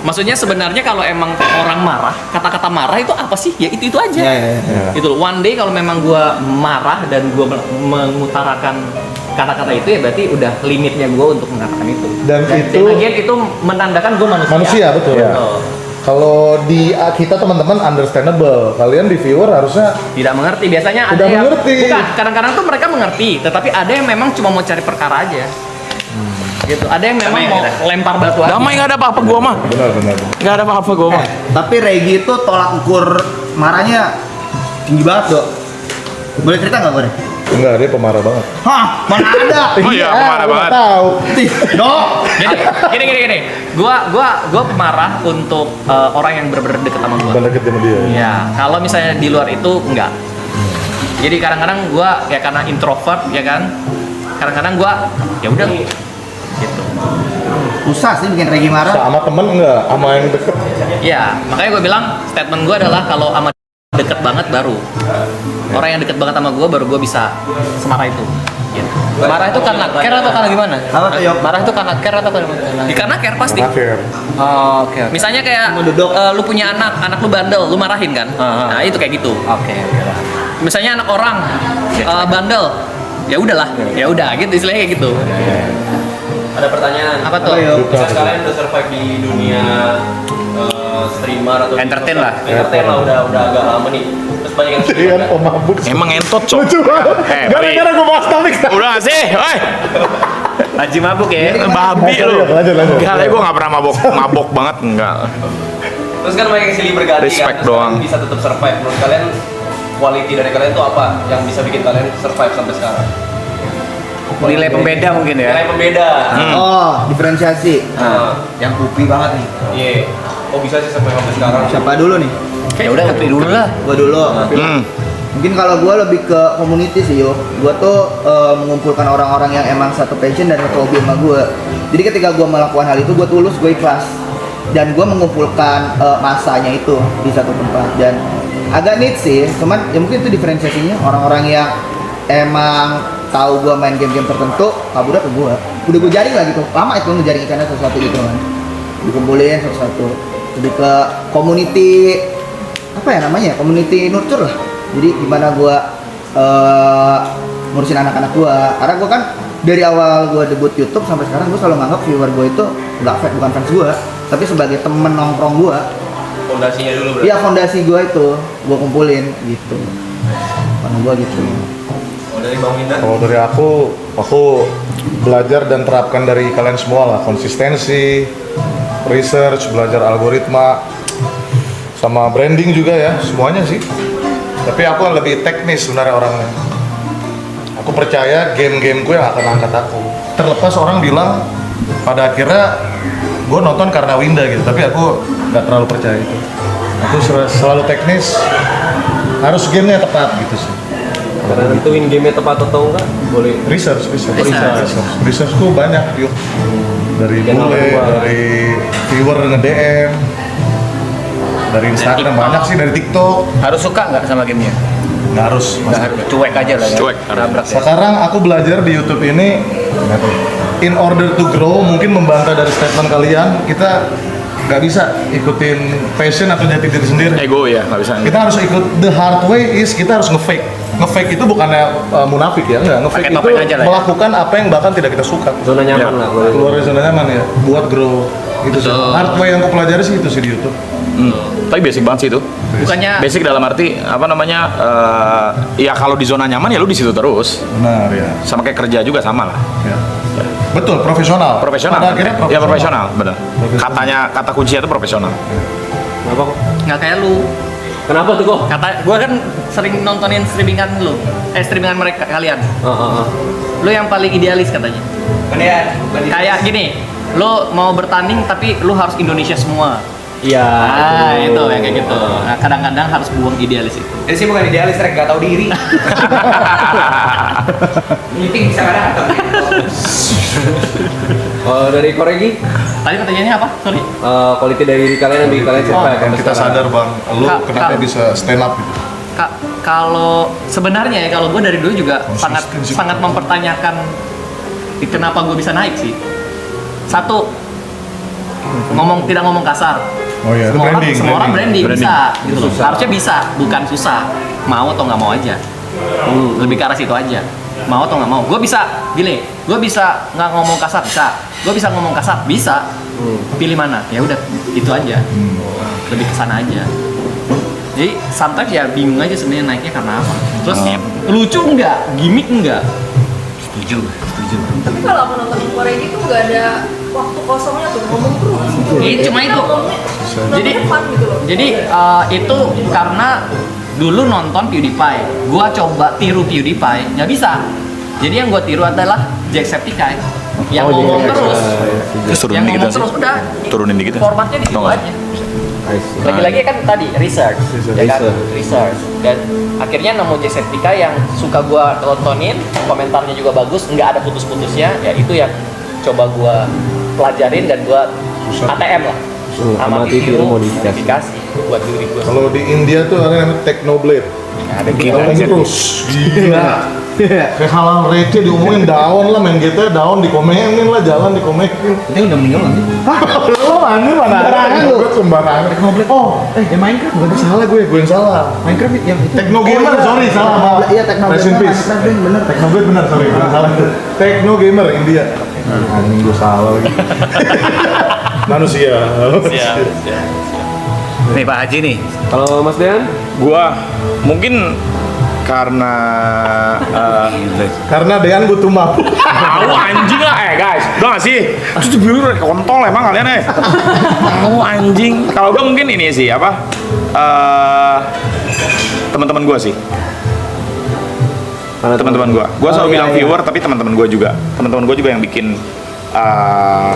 maksudnya sebenarnya kalau emang orang marah, kata-kata marah itu apa sih? Ya itu aja. Iya. Itu loh, one day kalau memang gua marah dan gua mengutarakan kata-kata itu ya berarti udah limitnya gua untuk mengatakan itu. Dan itu- lagian itu menandakan gua manusia. Manusia betul. Iya. Betul. Kalau di kita teman-teman understandable, kalian di viewer harusnya Tidak mengerti, biasanya ada Tidak yang mengerti. bukan, kadang-kadang tuh mereka mengerti, tetapi ada yang memang cuma mau cari perkara aja. Gitu. Ada yang memang mau lempar batu aja. Damai nggak ada apa-apa gua mah. benar. Nggak ada apa-apa gua mah. Tapi Regi itu tolak ukur marahnya tinggi banget Dok. Boleh cerita nggak Bro? Enggak, dia pemarah banget. Hah, mana ada? Oh iya, pemarah gua banget. Tahu. Dok. Gini. Gua pemarah untuk orang yang benar-benar deket sama gua. Bukan deket sama dia. Ya, kalau misalnya di luar itu enggak. Jadi kadang-kadang gua ya karena introvert ya kan. Kadang-kadang gua ya udah gitu. Susah sih bikin Regi marah. Sama temen enggak, sama yang deket. Ya, makanya gue bilang statement gue adalah kalau sama deket banget baru orang yang deket banget sama gue baru gue bisa semarah itu. Gitu. Marah itu karena care atau karena gimana? Apa tuh, Yok? Marah itu karena care atau karena? Karena care pasti. Akhir. Oh, oke. Misalnya kayak Mau duduk. lu punya anak lu bandel, lu marahin kan? Nah itu kayak gitu. Oke. Misalnya anak orang bandel, ya udahlah, ya udah gitu istilahnya kayak gitu. Ada pertanyaan. Apa tuh? Apa, Yok? Bisa kalian udah survive di dunia streamer atau Entertain lah. Entertain lah udah agak lama nih. Terus banyak yang Iya, pemabuk. Emang entot, Cok. Lucu banget. Gara-gara gue bahas topik. Udah nggak sih, oi. Haji mabuk ya. Babi lu. Lanjut. Enggak lah, gue nggak pernah mabok banget, enggak. Terus kan banyak yang silih berganti Respect kan. Terus doang. kalian bisa tetap survive. Menurut kalian quality dari kalian tuh apa yang bisa bikin kalian survive sampai sekarang? Nilai pembeda mungkin ya. Nilai pembeda. Oh, diferensiasi. Nah, Yang upi banget nih. iya. Kok bisa sih sampai sekarang? Siapa dulu nih? Ya udah kopi dulu lah. Gua dulu. Mungkin kalau gue lebih ke community sih yo. Gue tuh mengumpulkan orang-orang yang emang satu passion dan satu hobi sama gue. Jadi ketika gue melakukan hal itu, gue tulus, gue ikhlas. Dan gue mengumpulkan masanya itu di satu tempat. Dan agak neat sih, cuman ya mungkin itu diferensiasinya orang-orang yang emang tahu gue main game-game tertentu, kaburnya ke gue. Udah gue jaring lah gitu. Lama itu ngejaring ikannya sesuatu gitu kan. Dikumpulin satu-satu. Lebih ke community apa ya namanya? Community nurture lah. Jadi gimana gue ngurusin anak-anak gue. Karena gue kan dari awal gue debut YouTube sampai sekarang gue selalu nganggap viewer gue itu bukan fans gue, tapi sebagai temen nongkrong gue. Fondasinya dulu berarti. Iya fondasi gue itu gue kumpulin gitu. Karena gue gitu. Oh, dari Bang Winda. Kalau dari aku belajar dan terapkan dari kalian semua lah, konsistensi, research, belajar algoritma, sama branding juga ya, semuanya sih. Tapi aku lebih teknis sebenarnya orangnya. Aku percaya game-gameku yang akan angkat aku. Terlepas orang bilang pada akhirnya gue nonton karena Winda gitu, tapi aku nggak terlalu percaya itu. Aku selalu teknis, harus gamenya tepat gitu sih. Karena nentuin game-nya tepat atau enggak, boleh. Researchku banyak yuk, dari bule, dari viewer nge-DM, dari Instagram banyak sih, dari TikTok. Harus suka nggak sama gamenya? Nggak harus, Mas. Cuek aja lah ya. Cuek. Nabrak ya. Sekarang aku belajar di YouTube ini, in order to grow, mungkin membantah dari statement kalian, kita nggak bisa ikutin passion atau jati diri sendiri. Ego ya, nggak bisa. Kita harus ikut, the hard way is kita harus nge-fake. Nge-fake itu bukannya munafik ya, enggak. Nge-fake Pakai itu topeng aja lah ya. melakukan apa yang bahkan tidak kita suka. Zona nyaman lah. kalau- Keluar dari zona nyaman ya, buat grow. Itu sih. Betul. Hard way yang aku pelajari sih itu sih di YouTube. Tapi basic banget sih itu. Bukannya Basic dalam arti apa namanya? Ya kalau di zona nyaman ya lu di situ terus. Benar ya. Sama kayak kerja juga sama lah. Ya. Betul, profesional. Profesional. Pada akhirnya Ya profesional, benar. Kata kuncinya itu profesional. Kenapa kok? nggak kayak lu. Kenapa tuh kok? Kata gue kan sering nontonin streamingan lu, streamingan mereka kalian. Lu yang paling idealis katanya. Kayak gini, lu mau bertanding tapi lu harus Indonesia semua. Iya. Ah, itu yang kayak gitu. Nah, kadang-kadang harus buang idealis itu. Jadi sih bukan idealis, Rek, gak tahu diri. Meeting bisa kadang atau Dari Koregi, Tadi pertanyaannya apa? Sorry. quality dari diri kalian yang bikin kalian survive Yang sampai kita sekarang. sadar bang, lu Kak, kenapa Kak. bisa stand up gitu? Kalau sebenarnya ya kalau gue dari dulu juga sangat Konsisten sih. sangat mempertanyakan kenapa gue bisa naik sih. Satu, tidak ngomong kasar. Oh iya, itu Semua orang, branding, semua orang branding. branding bisa, gitu loh. Harusnya bisa, bukan susah. Mau atau nggak mau aja. Lebih ke arah situ aja. Mau atau nggak mau. Gue bisa, gini, gue bisa nggak ngomong kasar bisa. Gue bisa ngomong kasar bisa. Pilih mana? Ya udah, itu aja. Lebih ke sana aja. Jadi sometimes ya bingung aja sebenarnya naiknya karena apa. Terus lucu enggak? Gimmick enggak? Setuju. Tapi kalau aku nonton Korea gitu nggak ada waktu kosongnya tuh ngomong terus. Cuma Kita itu. ngomongnya Jadi fun gitu loh. Jadi itu karena dulu nonton PewDiePie, gua coba tiru PewDiePie, nggak bisa. Jadi yang gua tiru adalah Jacksepticeye yang ngomong terus, Terus turunin yang dikit ngomong sih. terus udah. Turunin dikit. Formatnya di situ Tau nggak? aja. I see. Lagi-lagi kan tadi research, ya kan? Research. Research. Dan akhirnya nemu Jacksepticeye yang suka gua tontonin, komentarnya juga bagus, nggak ada putus-putusnya. Ya itu yang coba gua pelajarin dan gua ATM lah. Amati, tiru, modifikasi. buat diri gua. Kalau di India tuh ada namanya Technoblade. Ada Ngomong terus. Gila. Kayak hal-hal receh diomongin daun lah, main GTA daun dikomenin lah, jalan dikomenin. Itu udah meninggal nanti. Lu anjir mana ada lu? Sembarangan. Technoblade. Oh, Ya Minecraft bukan sih? salah gue yang salah. Minecraft yang itu. Techno Gamer, sorry salah. maaf. Iya, Technoblade. Rest in peace. Minecraft deh, bener. Technoblade benar, sorry. Salah. Techno Gamer India. Anjing gue salah lagi. Manusia. Nih Pak Haji nih, Kalau Mas Dean, Gua mungkin karena Karena Dean butuh map. tahu anjing lah guys, udah gak sih? Itu biru kontol emang kalian tahu anjing. Kalau gua mungkin ini sih apa? Teman-teman gua sih. Teman-teman gua selalu bilang viewer tapi teman-teman gua juga. Teman-teman gua juga yang bikin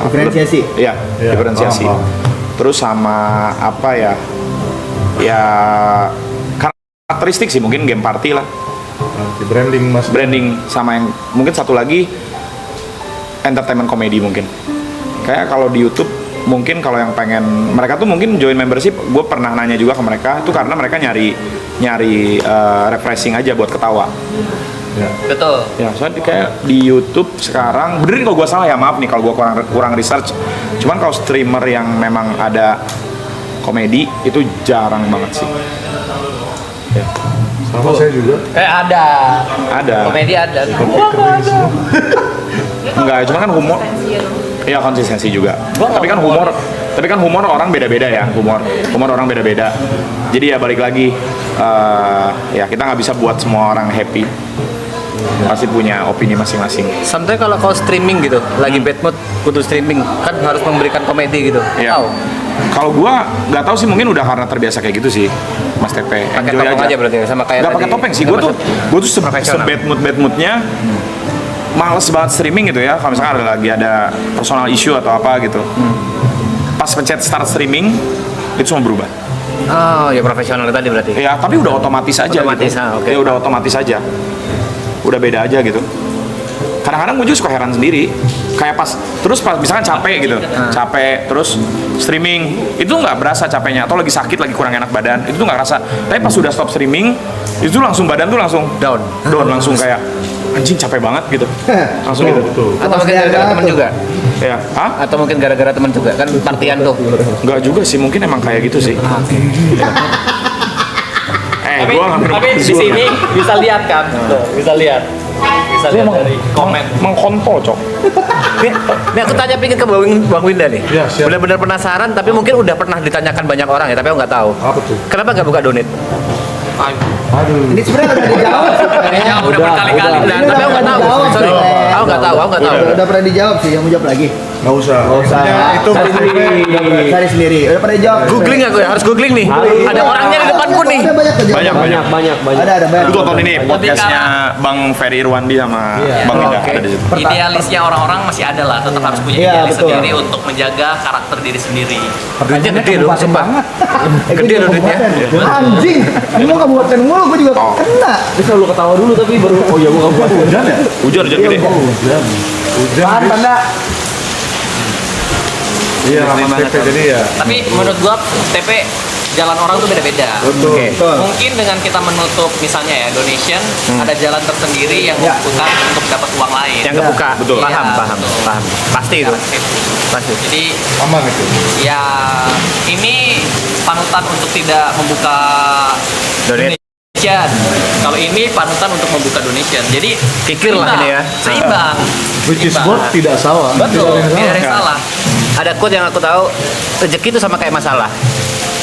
Diferensiasi. Iya, Iya, diferensiasi. paham. Terus sama apa ya? Ya karakteristik sih mungkin game party lah. Nanti branding Mas. Branding sama yang mungkin satu lagi entertainment komedi mungkin. Kayak kalau di YouTube mungkin kalau yang pengen mereka tuh mungkin join membership, gue pernah nanya juga ke mereka itu karena mereka nyari refreshing aja buat ketawa. Ya. Betul. Ya, soalnya kayak di YouTube sekarang, benerin kalau gue salah ya maaf nih kalau gue kurang research. Cuman kalau streamer yang memang ada komedi itu jarang banget sih. Ya, Sama saya juga. Ada. ada. Komedi ada. Enggak, cuma kan humor. Konsistensi gitu. Iya konsistensi juga. Gua nggak Tapi kan humor orang beda-beda ya. Humor orang beda-beda. Jadi ya balik lagi, ya kita nggak bisa buat semua orang happy. Pasti punya opini masing-masing. sampai kalau kau streaming gitu, lagi bad mood, kudu streaming, kan harus memberikan komedi gitu. Ya. Tahu? Kalau gua nggak tahu sih, mungkin udah karena terbiasa kayak gitu sih, Mas Tepe. Pakai Enjoy topeng aja berarti sama kayak Nggak tadi. pakai topeng sih. Nggak Gue tuh Profesional. bad moodnya. Males banget streaming gitu ya. Kalau misalkan ada personal issue atau apa gitu. Pas pencet start streaming itu semua berubah. Oh, ya profesional tadi berarti. Ya, tapi udah otomatis aja Otomatis, gitu. oke. Ya udah otomatis aja. Udah beda aja gitu. Kadang-kadang gue juga suka heran sendiri. Kayak pas misalkan capek gitu. Capek terus streaming itu nggak berasa capeknya atau lagi sakit, lagi kurang enak badan. Itu tuh nggak rasa. Tapi pas sudah stop streaming, itu langsung badan tuh langsung down langsung kayak anjing capek banget gitu. Langsung gitu. Atau mungkin gara-gara teman juga. Ya, hah? Atau mungkin gara-gara teman juga kan partian tuh. Enggak juga sih, mungkin emang kayak gitu sih. Tapi, gua nggak pernah tapi di visual. sini bisa lihat kan, tuh, bisa lihat dari komen. Mengkontol, Cok. Nih aku tanya pikir ke Bang Winda nih. Ya, siap. Benar-benar penasaran, tapi mungkin udah pernah ditanyakan banyak orang ya, tapi aku nggak tahu. Apa tuh? Kenapa nggak buka donate? Aduh. Ini sebenarnya udah dijawab sebenarnya. Udah berkali-kali. Nah, tapi aku nggak tahu. Dijawab, Sorry, Bang. aku nggak tahu. Udah pernah dijawab sih, yang mau jawab lagi. Nggak usah. Itu Cari sendiri. Cari sendiri. Udah pernah dijawab. Googling aku ya, harus googling nih. Ada orangnya di depanku nih. Ada banyak kejawab. Banyak. Ada banyak. Lu tonton ini podcastnya Bang Ferry Irwandi sama Bang Winda ada di situ. Idealisnya orang-orang masih ada lah, tetap harus punya Iya, idealis betul. sendiri untuk menjaga karakter diri sendiri. Harganya gede loh, sumpah. Gede loh duitnya. Anjing. Ini mau kabupaten mulu, gue juga kena. Dia selalu ketawa dulu tapi baru oh ya gua kabupaten. Hujan ya? Hujan gede. Hujan. Pan tanda. Iya, Mas Pepe jadi ya. Tapi menurut gua TP jalan orang tuh beda-beda. Betul. Mungkin dengan kita menutup misalnya ya donation, ada jalan tersendiri yang Ya. membutuhkan untuk dapat uang lain. Yang kebuka. Betul. Paham, Iya, paham, betul. paham. Pasti itu. Pasti. Jadi Aman itu. ya ini panutan untuk tidak membuka Donate. donation. Kalau ini panutan untuk membuka donation. Jadi Kikir lah seimbang, ini ya. Seimbang. Which is Seimbang. what tidak salah. Betul, Tidak tidak ada yang salah. Ada quote yang aku tahu, rezeki itu sama kayak masalah.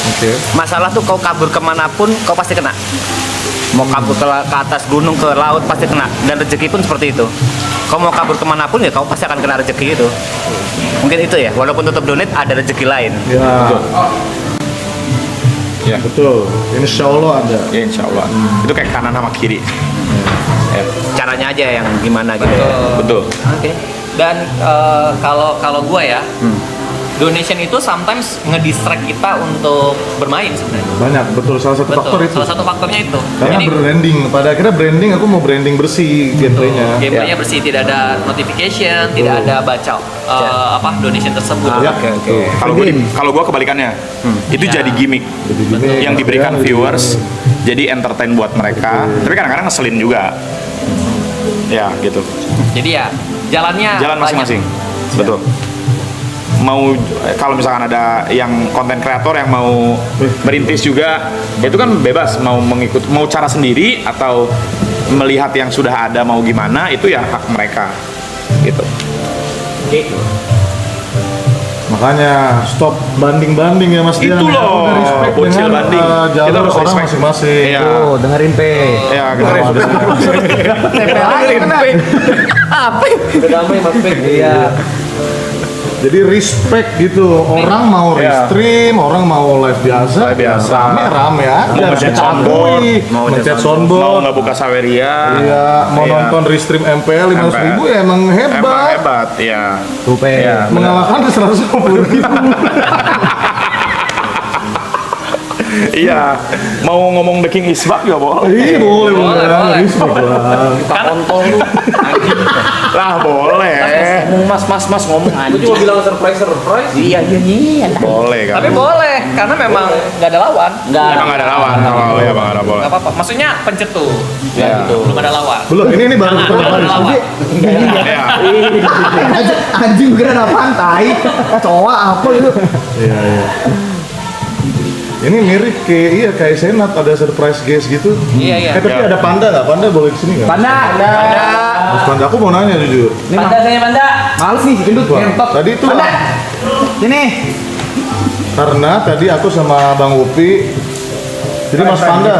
Oke. Masalah tuh kau kabur kemanapun, kau pasti kena. Mau kabur ke atas gunung, ke laut, pasti kena. Dan rezeki pun seperti itu. Kau mau kabur kemanapun ya kau pasti akan kena rezeki itu. Mungkin itu ya, walaupun tutup donate ada rezeki lain. Ya, Ya. betul. Insya Allah ada. Ya insya Allah. Itu kayak kanan sama kiri. Ya, Caranya aja yang gimana gitu ya. betul. Oke. Dan kalau gue ya, donation itu sometimes ngedistract kita untuk bermain sebenarnya. Banyak, betul. Salah satu faktor itu. Salah satu faktornya itu. Karena Jadi branding. Pada akhirnya branding, aku mau branding bersih genrenya. gameplaynya bersih, tidak ada notification, tidak ada baca donation tersebut. Ya, Oke, oke. betul. Kalau gua kebalikannya. Itu Ya. jadi gimmick Jadi gini, yang diberikan ya, viewers. Jadi entertain buat mereka. Tapi kadang-kadang ngeselin juga. Ya, gitu. Jadi ya jalannya Jalan banyak. masing-masing. Betul. Mau kalau misalkan ada yang konten kreator yang mau merintis juga, itu kan bebas mau mengikut mau cara sendiri atau melihat yang sudah ada mau gimana, itu ya hak mereka. Gitu. Makanya stop banding-banding ya Mas Dian. Itu Ya, loh, udah respect bocil dengan banding. Kita jalur harus orang respect. masing-masing. Iya. Tuh, dengerin P. Ya, kita harus Apa? Udah damai Mas Pek. Iya. Jadi respect gitu. Orang mau Iya. restream, orang mau live biasa. Live biasa. Rame-rame aja. Mau ngechat Kita soundboard, akui. mau ngechat mau soundboard. nggak buka Saweria. Iya, mau Iya. nonton restream MPL 500.000 ya emang Emang hebat. hebat, ya. Tuh P. Iya. Mengalahkan 150.000. Iya. Mau ngomong The King is Back juga boleh. Iya boleh. Boleh. Respect lah. Kontol lu. Lah boleh. Ngomong mas ngomong Gua cuma bilang surprise. Iya. Boleh kan. Tapi boleh, karena memang nggak ada lawan. Emang nggak ada lawan. Kalau ya emang ada boleh. Nggak apa-apa. Maksudnya pencetus. Ya. Belum ada lawan. Belum, ini baru Nah, pertama belum kali. ada lawan. Ya. Anjing beneran apaan? Tai. Cowok apa itu? Iya, iya. Ini mirip kayak Senat ada surprise guest gitu. Iya, iya. Tapi Ya. ada Panda nggak? Panda boleh kesini nggak? Panda. Mas Panda, aku mau nanya jujur. Panda saya Panda. Males nih si gendut Wah, ngentot. tadi itu Panda. Sini. karena tadi aku sama Bang Upi. Jadi Mas Panda.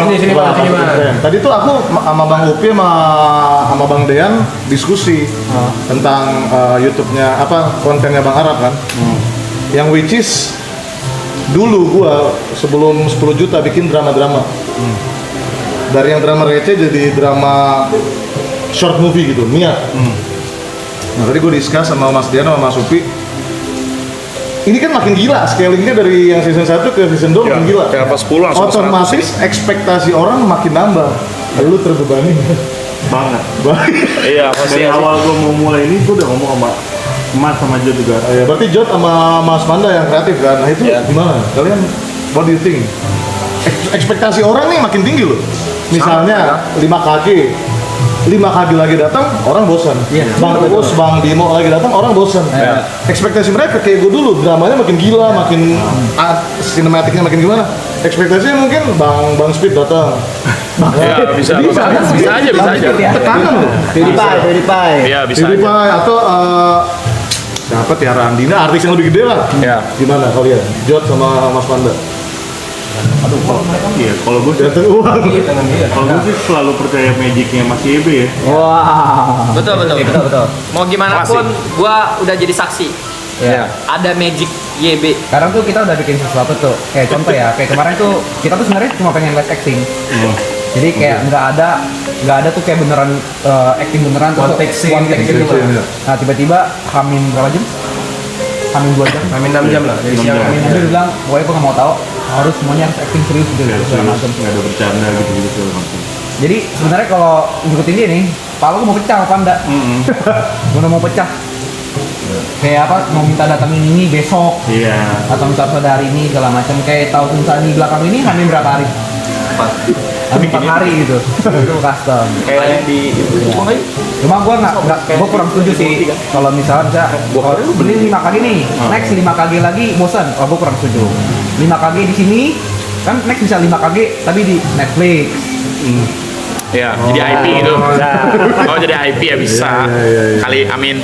Sini Coba, Pak, sini Mas Pak. Upi. Tadi tuh aku sama Bang Upi sama Bang Dean diskusi tentang YouTube-nya apa kontennya Bang Arab kan. Yang which is dulu gua sebelum 10 juta bikin drama-drama. Dari yang drama receh jadi drama short movie gitu, niat. Nah tadi gue discuss sama Mas Dian sama Mas Upi. Ini kan makin gila, scalingnya dari yang season 1 ke season 2 makin gila. kayak pas 10 langsung ke 100 otomatis ekspektasi orang makin nambah. Lu terbebani banget. Iya, pasti. Dari awal gue mau mulai ini, gue udah ngomong sama Mas sama Jo juga. Ya, berarti Jod sama Mas Panda yang kreatif kan? Nah itu gimana? Kalian, what do you think? Ekspektasi orang nih makin tinggi loh. Misalnya 5 kg 5 kali lagi datang orang bosan. Bang Uus, Bang Bimo lagi datang orang bosan. Ekspektasi mereka kayak gue dulu, dramanya makin gila, makin sinematiknya makin gimana. Ekspektasinya mungkin Bang Speed datang. Ya, bisa aja. Tekanan loh. PewDiePie. Iya, bisa aja. PewDiePie atau siapa Tiara Andina, artis yang lebih gede lah. Ya. Gimana kalian? Jod sama Mas Panda. Iya, kalau gue Datang uang. kalau gue sih selalu percaya magicnya Mas YB ya. Wah. Betul. Mau gimana pun, gua udah jadi saksi. Ya. Ada magic YB. Sekarang tuh kita udah bikin sesuatu tuh, kayak contoh ya, kayak kemarin tuh kita tuh sebenarnya cuma pengen les acting. Jadi kayak nggak ada tuh kayak beneran acting beneran tuh one take gitu loh. Nah tiba-tiba Hamin berapa jam? Hamin 2 jam. Hamin 6 jam lah dari siang. Hamin dia bilang, pokoknya gue nggak mau tahu, harus semuanya harus acting serius gitu. Segala macam. Nggak ada bercanda gitu segala macam. Jadi sebenarnya kalau ngikutin dia nih, kepala gue mau pecah sama Panda. Gue udah mau pecah. Kayak apa, mau minta datangin ini besok, Iya. atau minta pada hari ini segala macam. Kayak tahu Tunsani belakang ini Hamin berapa hari? 4 hari gitu. Itu custom. Kayak di Cuma gue kurang setuju sih kalau misalnya kalau beli 5 kali nih, next 5 kali lagi bosan. Oh, gue kurang setuju. 5 kali di sini kan next bisa 5 kali tapi di Netflix. Ya, jadi IP gitu. Oh, jadi IP ya bisa. Kali amin.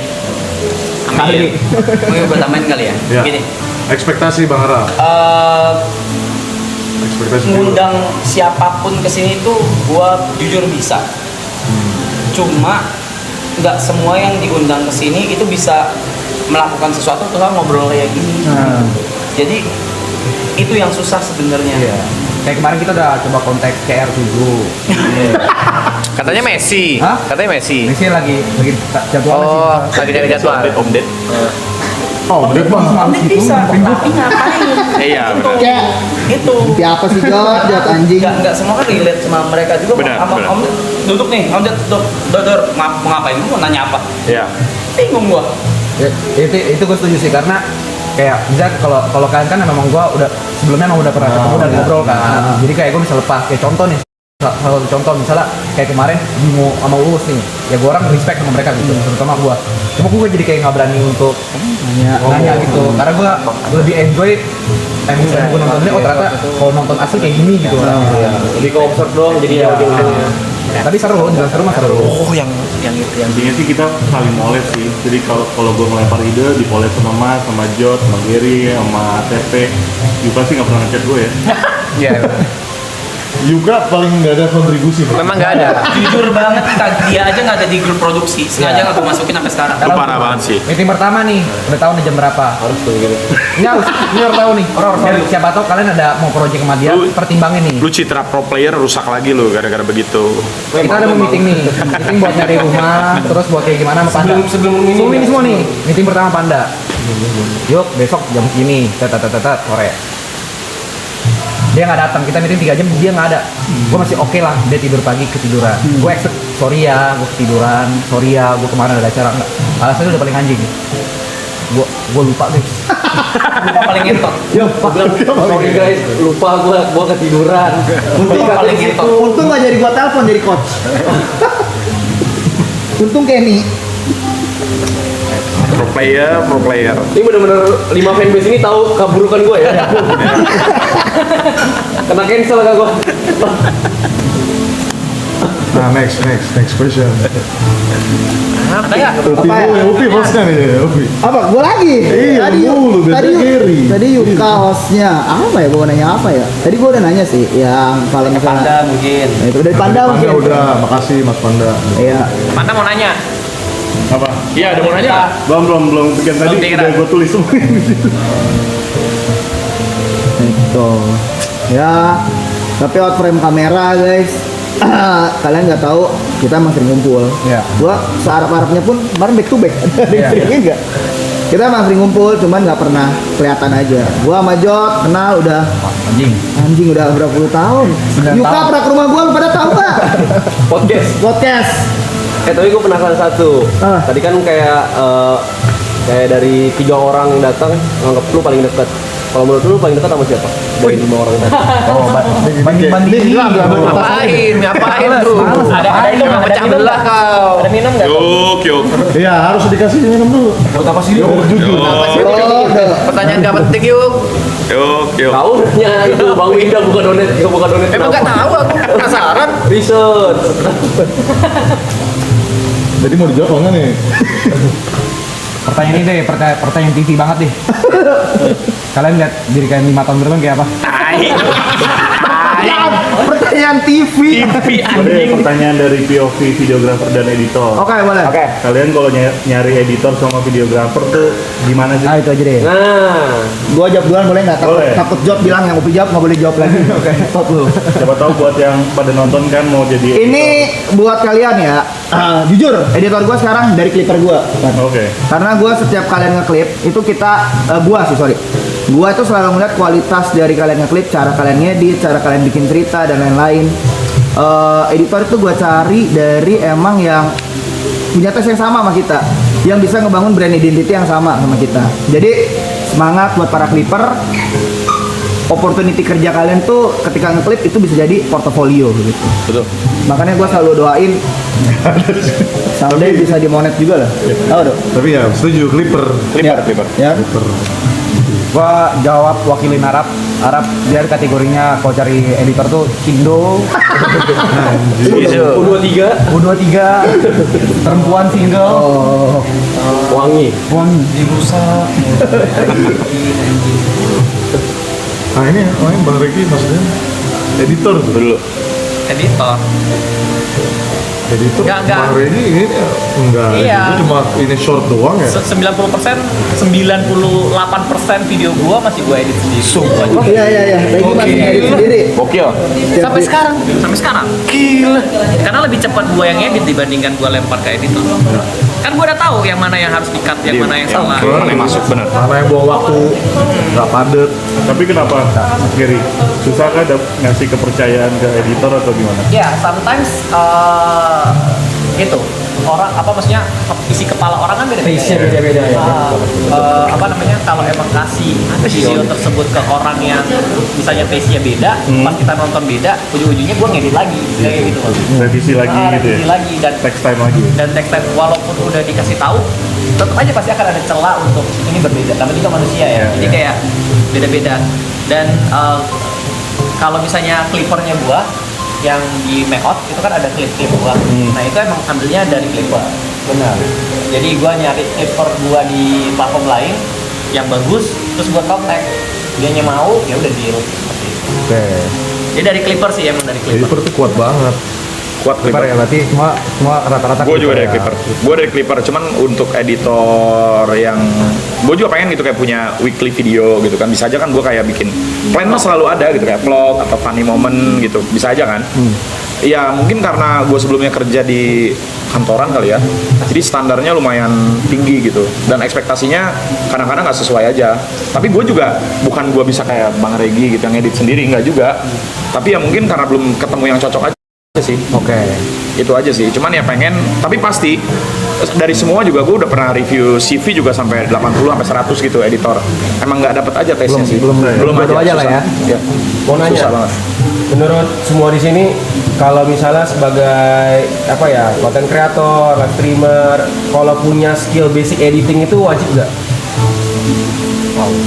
Kali. Mungkin gue tambahin kali ya. Ya. Gini. Ekspektasi Bang Ara. Ekspektasi ngundang siapapun ke sini tuh gua jujur bisa. Cuma nggak semua yang diundang ke sini itu bisa melakukan sesuatu terus ngobrol kayak gini. Jadi itu yang susah sebenarnya. Kayak kemarin kita udah coba kontak CR7. Katanya Messi. Hah? Katanya Messi. Ini sih lagi jadwalnya Oh, lagi cari jadwal. Om Ded. Oh, udah Bang. Nanti bisa, tapi ngapain? Iya, benar. Kayak Itu apa sih Jod anjing? nggak semua kan relate sama mereka juga. Benar, sama benar. Om Ded, duduk nih, Om Ded, duduk, mau ngapain? Mau nanya apa? Iya. Bingung gua. Itu gue setuju sih karena kayak misalnya kalau kalian kan memang gue udah sebelumnya emang udah pernah ketemu dan ngobrol kan. Jadi kayak gue bisa lepas kayak contoh nih. Salah satu contoh misalnya kayak kemarin Bimo sama Uus nih, ya gue orang respect sama mereka gitu, terutama gue. Cuma gue jadi kayak nggak berani untuk nanya gitu, karena gue lebih enjoy misalnya gue nonton ini, oh ternyata kalau nonton asli kayak gini gitu orang. lebih ke observe doang jadi ya Tapi seru, jelas seru mah seru. Oh, yang itu yang Intinya sih kita saling moles sih. Jadi kalau gue melempar ide, dipoles sama Mas, sama Jod, sama Gary, sama TP. Yuka sih nggak pernah ngechat gue ya. Iya. Yuka paling nggak ada kontribusi. Memang nggak ada. Jujur banget, dia aja nggak ada di grup produksi. Sengaja nggak gue masukin sampai sekarang. Itu parah banget sih. Meeting pertama nih, udah tahu nih jam berapa? Harus tuh gitu. Ini harus tahu nih. Orang siapa tahu kalian ada mau project sama dia, pertimbangin nih. Lu citra pro player rusak lagi lu gara-gara begitu. Kita ada mau meeting nih, meeting buat nyari rumah, terus buat kayak gimana sama Panda. Sebelum ini semua nih, meeting pertama Panda. Yuk besok jam segini, sore. Dia nggak datang, kita meeting 3 jam, dia nggak ada. Gue masih oke lah, dia tidur pagi ketiduran. Gue expect, sorry ya, gue ketiduran, sorry ya, gue kemana ada acara nggak. Alasannya udah paling anjing. Gue lupa guys. Lupa paling ngentot. Ya, sorry guys lupa gua ketiduran. Lupa paling ngentot. Untung gak jadi gua telepon dari coach. Untung Kenny. Pro player. Ini bener-bener 5 fanbase ini tahu keburukan gue ya. Kena cancel gak gue? Nah, next question. Ada ya? Upi hostnya nih, Upi. Apa? Gua lagi. Iya, lu biasanya Gary. Tadi Yuka hostnya. Apa ya? Gua nanya apa ya? Tadi gua udah nanya sih, yang kalau misalnya Panda mungkin. Nah, itu dari Panda mungkin. Udah, makasih Mas Panda. Iya. Panda mau nanya. Apa? Iya, ada mau nanya. Belum bikin tadi Belum udah gue tulis semua di situ. Itu. Ya. Tapi outframe kamera guys. Kalian nggak tahu kita masih ngumpul. Iya. Gua seharap-harapnya pun kemarin back to back. Ada yang sering enggak? Kita masih ngumpul, cuman nggak pernah kelihatan aja. Gua sama Jod kenal udah anjing udah berapa puluh tahun. 9 Yuka tahun. pernah ke rumah gua, lu pada tahu nggak? Podcast. Tapi gue penasaran satu. Ah. Tadi kan kayak dari 3 orang datang nganggap lu paling deket. Kalau menurut lu paling dekat sama siapa? Dari 5 orang itu. Oh, banding-banding. Ngapain tuh? Ada itu nggak pecah belah kau. Ada minum nggak? Yuk. Iya, harus dikasih minum dulu. Buat apa sih dia? Jujur. Apa sih? Pertanyaan nggak penting yuk. Yuk. Tahu nanya itu Bang Wida bukan donate, Emang nggak tahu aku penasaran. Research. Jadi mau dijawab enggak nih? Pertanyaan ini deh, pertanyaan TV banget deh. Kalian lihat diri kalian 5 tahun ke depan kayak apa? Pertanyaan TV. Ada pertanyaan dari POV videographer dan editor. Oke, boleh. Oke. Kalian kalau nyari editor sama videographer tuh gimana sih? Nah, itu aja deh. Nah, Gua jawab duluan boleh nggak? Boleh. Takut Jod bilang yang Upi jawab nggak boleh jawab lagi. Oke. Stop lu. Siapa tahu buat yang pada nonton kan mau jadi editor. Ini buat kalian ya. Jujur, editor gua sekarang dari Clipper gua. Oke. Karena gua setiap kalian ngeklip itu gua itu selalu melihat kualitas dari kalian ngeklip, cara kalian ngedit, cara kalian bikin cerita dan lain-lain. Editor itu gua cari dari emang yang punya tes yang sama sama kita, yang bisa ngebangun brand identity yang sama sama kita. Jadi semangat buat para clipper. Opportunity kerja kalian tuh ketika ngeklip itu bisa jadi portofolio gitu. Betul. Makanya gua selalu doain someday bisa dimonet juga lah. Tahu dong? Tapi ya setuju, Clipper. Clipper. Ya. Gua jawab wakilin Arab biar kategorinya kalau cari editor tuh Indo, U23, perempuan single, wangi. dirusak. Nah ini Bang Regi maksudnya editor tuh. Dulu. Editor. Editor Enggak. Bang Regi ini enggak. Iya. Itu cuma ini short doang ya. 98% video gua masih gua edit sendiri. Oh iya. Regi masih edit sendiri. Gokil. Sampai sekarang. Gila. Karena lebih cepat gua yang edit dibandingkan gua lempar ke editor. Kan gua udah tahu yang mana yang harus di-cut, yang mana yang salah. Mana yang masuk benar. Mana yang buang waktu, nggak padet. Tapi kenapa Gary? Susah kan ngasih kepercayaan ke editor atau gimana? Ya, sometimes gitu. Orang maksudnya isi kepala orang kan beda-beda. beda-beda ya. Kalau emang kasih video tersebut ke orang yang misalnya pace-nya beda, pas kita nonton beda, ujung-ujungnya gue ngedit lagi, kayak gitu. Revisi lagi gitu ya? Revisi lagi dan Text time lagi. dan text time walaupun udah dikasih tahu, tetap aja pasti akan ada celah untuk ini berbeda. Namanya juga manusia ya, jadi kayak beda-beda. Dan kalau misalnya clippernya gua yang di Meot itu kan ada clip gua. Nah itu emang ambilnya dari clipper. Benar. Jadi gua nyari clipper gua di platform lain yang bagus, terus gua kontak. Dianya mau, ya udah deal. Oke. Jadi dari clipper sih emang dari clipper. Clipper tuh kuat banget. Kuat Clipper ya, berarti semua rata-rata. Gue juga dari ya. Clipper. Gue dari Clipper, cuman untuk editor yang gue juga pengen gitu kayak punya weekly video gitu kan, bisa aja kan gue kayak bikin plan mah selalu ada gitu kayak vlog atau funny moment gitu, bisa aja kan. Ya mungkin karena gue sebelumnya kerja di kantoran kali ya, jadi standarnya lumayan tinggi gitu dan ekspektasinya kadang-kadang nggak sesuai aja. Tapi gue juga bukan gue bisa kayak Bang Regi gitu yang edit sendiri, nggak juga. Tapi ya mungkin karena belum ketemu yang cocok aja sih. Oke. Itu aja sih, cuman ya pengen, tapi pasti dari semua juga gue udah pernah review CV juga sampai 80 sampai 100 gitu editor. Emang nggak dapet aja tesnya sih. Belum aja lah ya. Ya. Mau nanya, Susah banget. menurut semua di sini, kalau misalnya sebagai content creator, live streamer, kalau punya skill basic editing itu wajib nggak?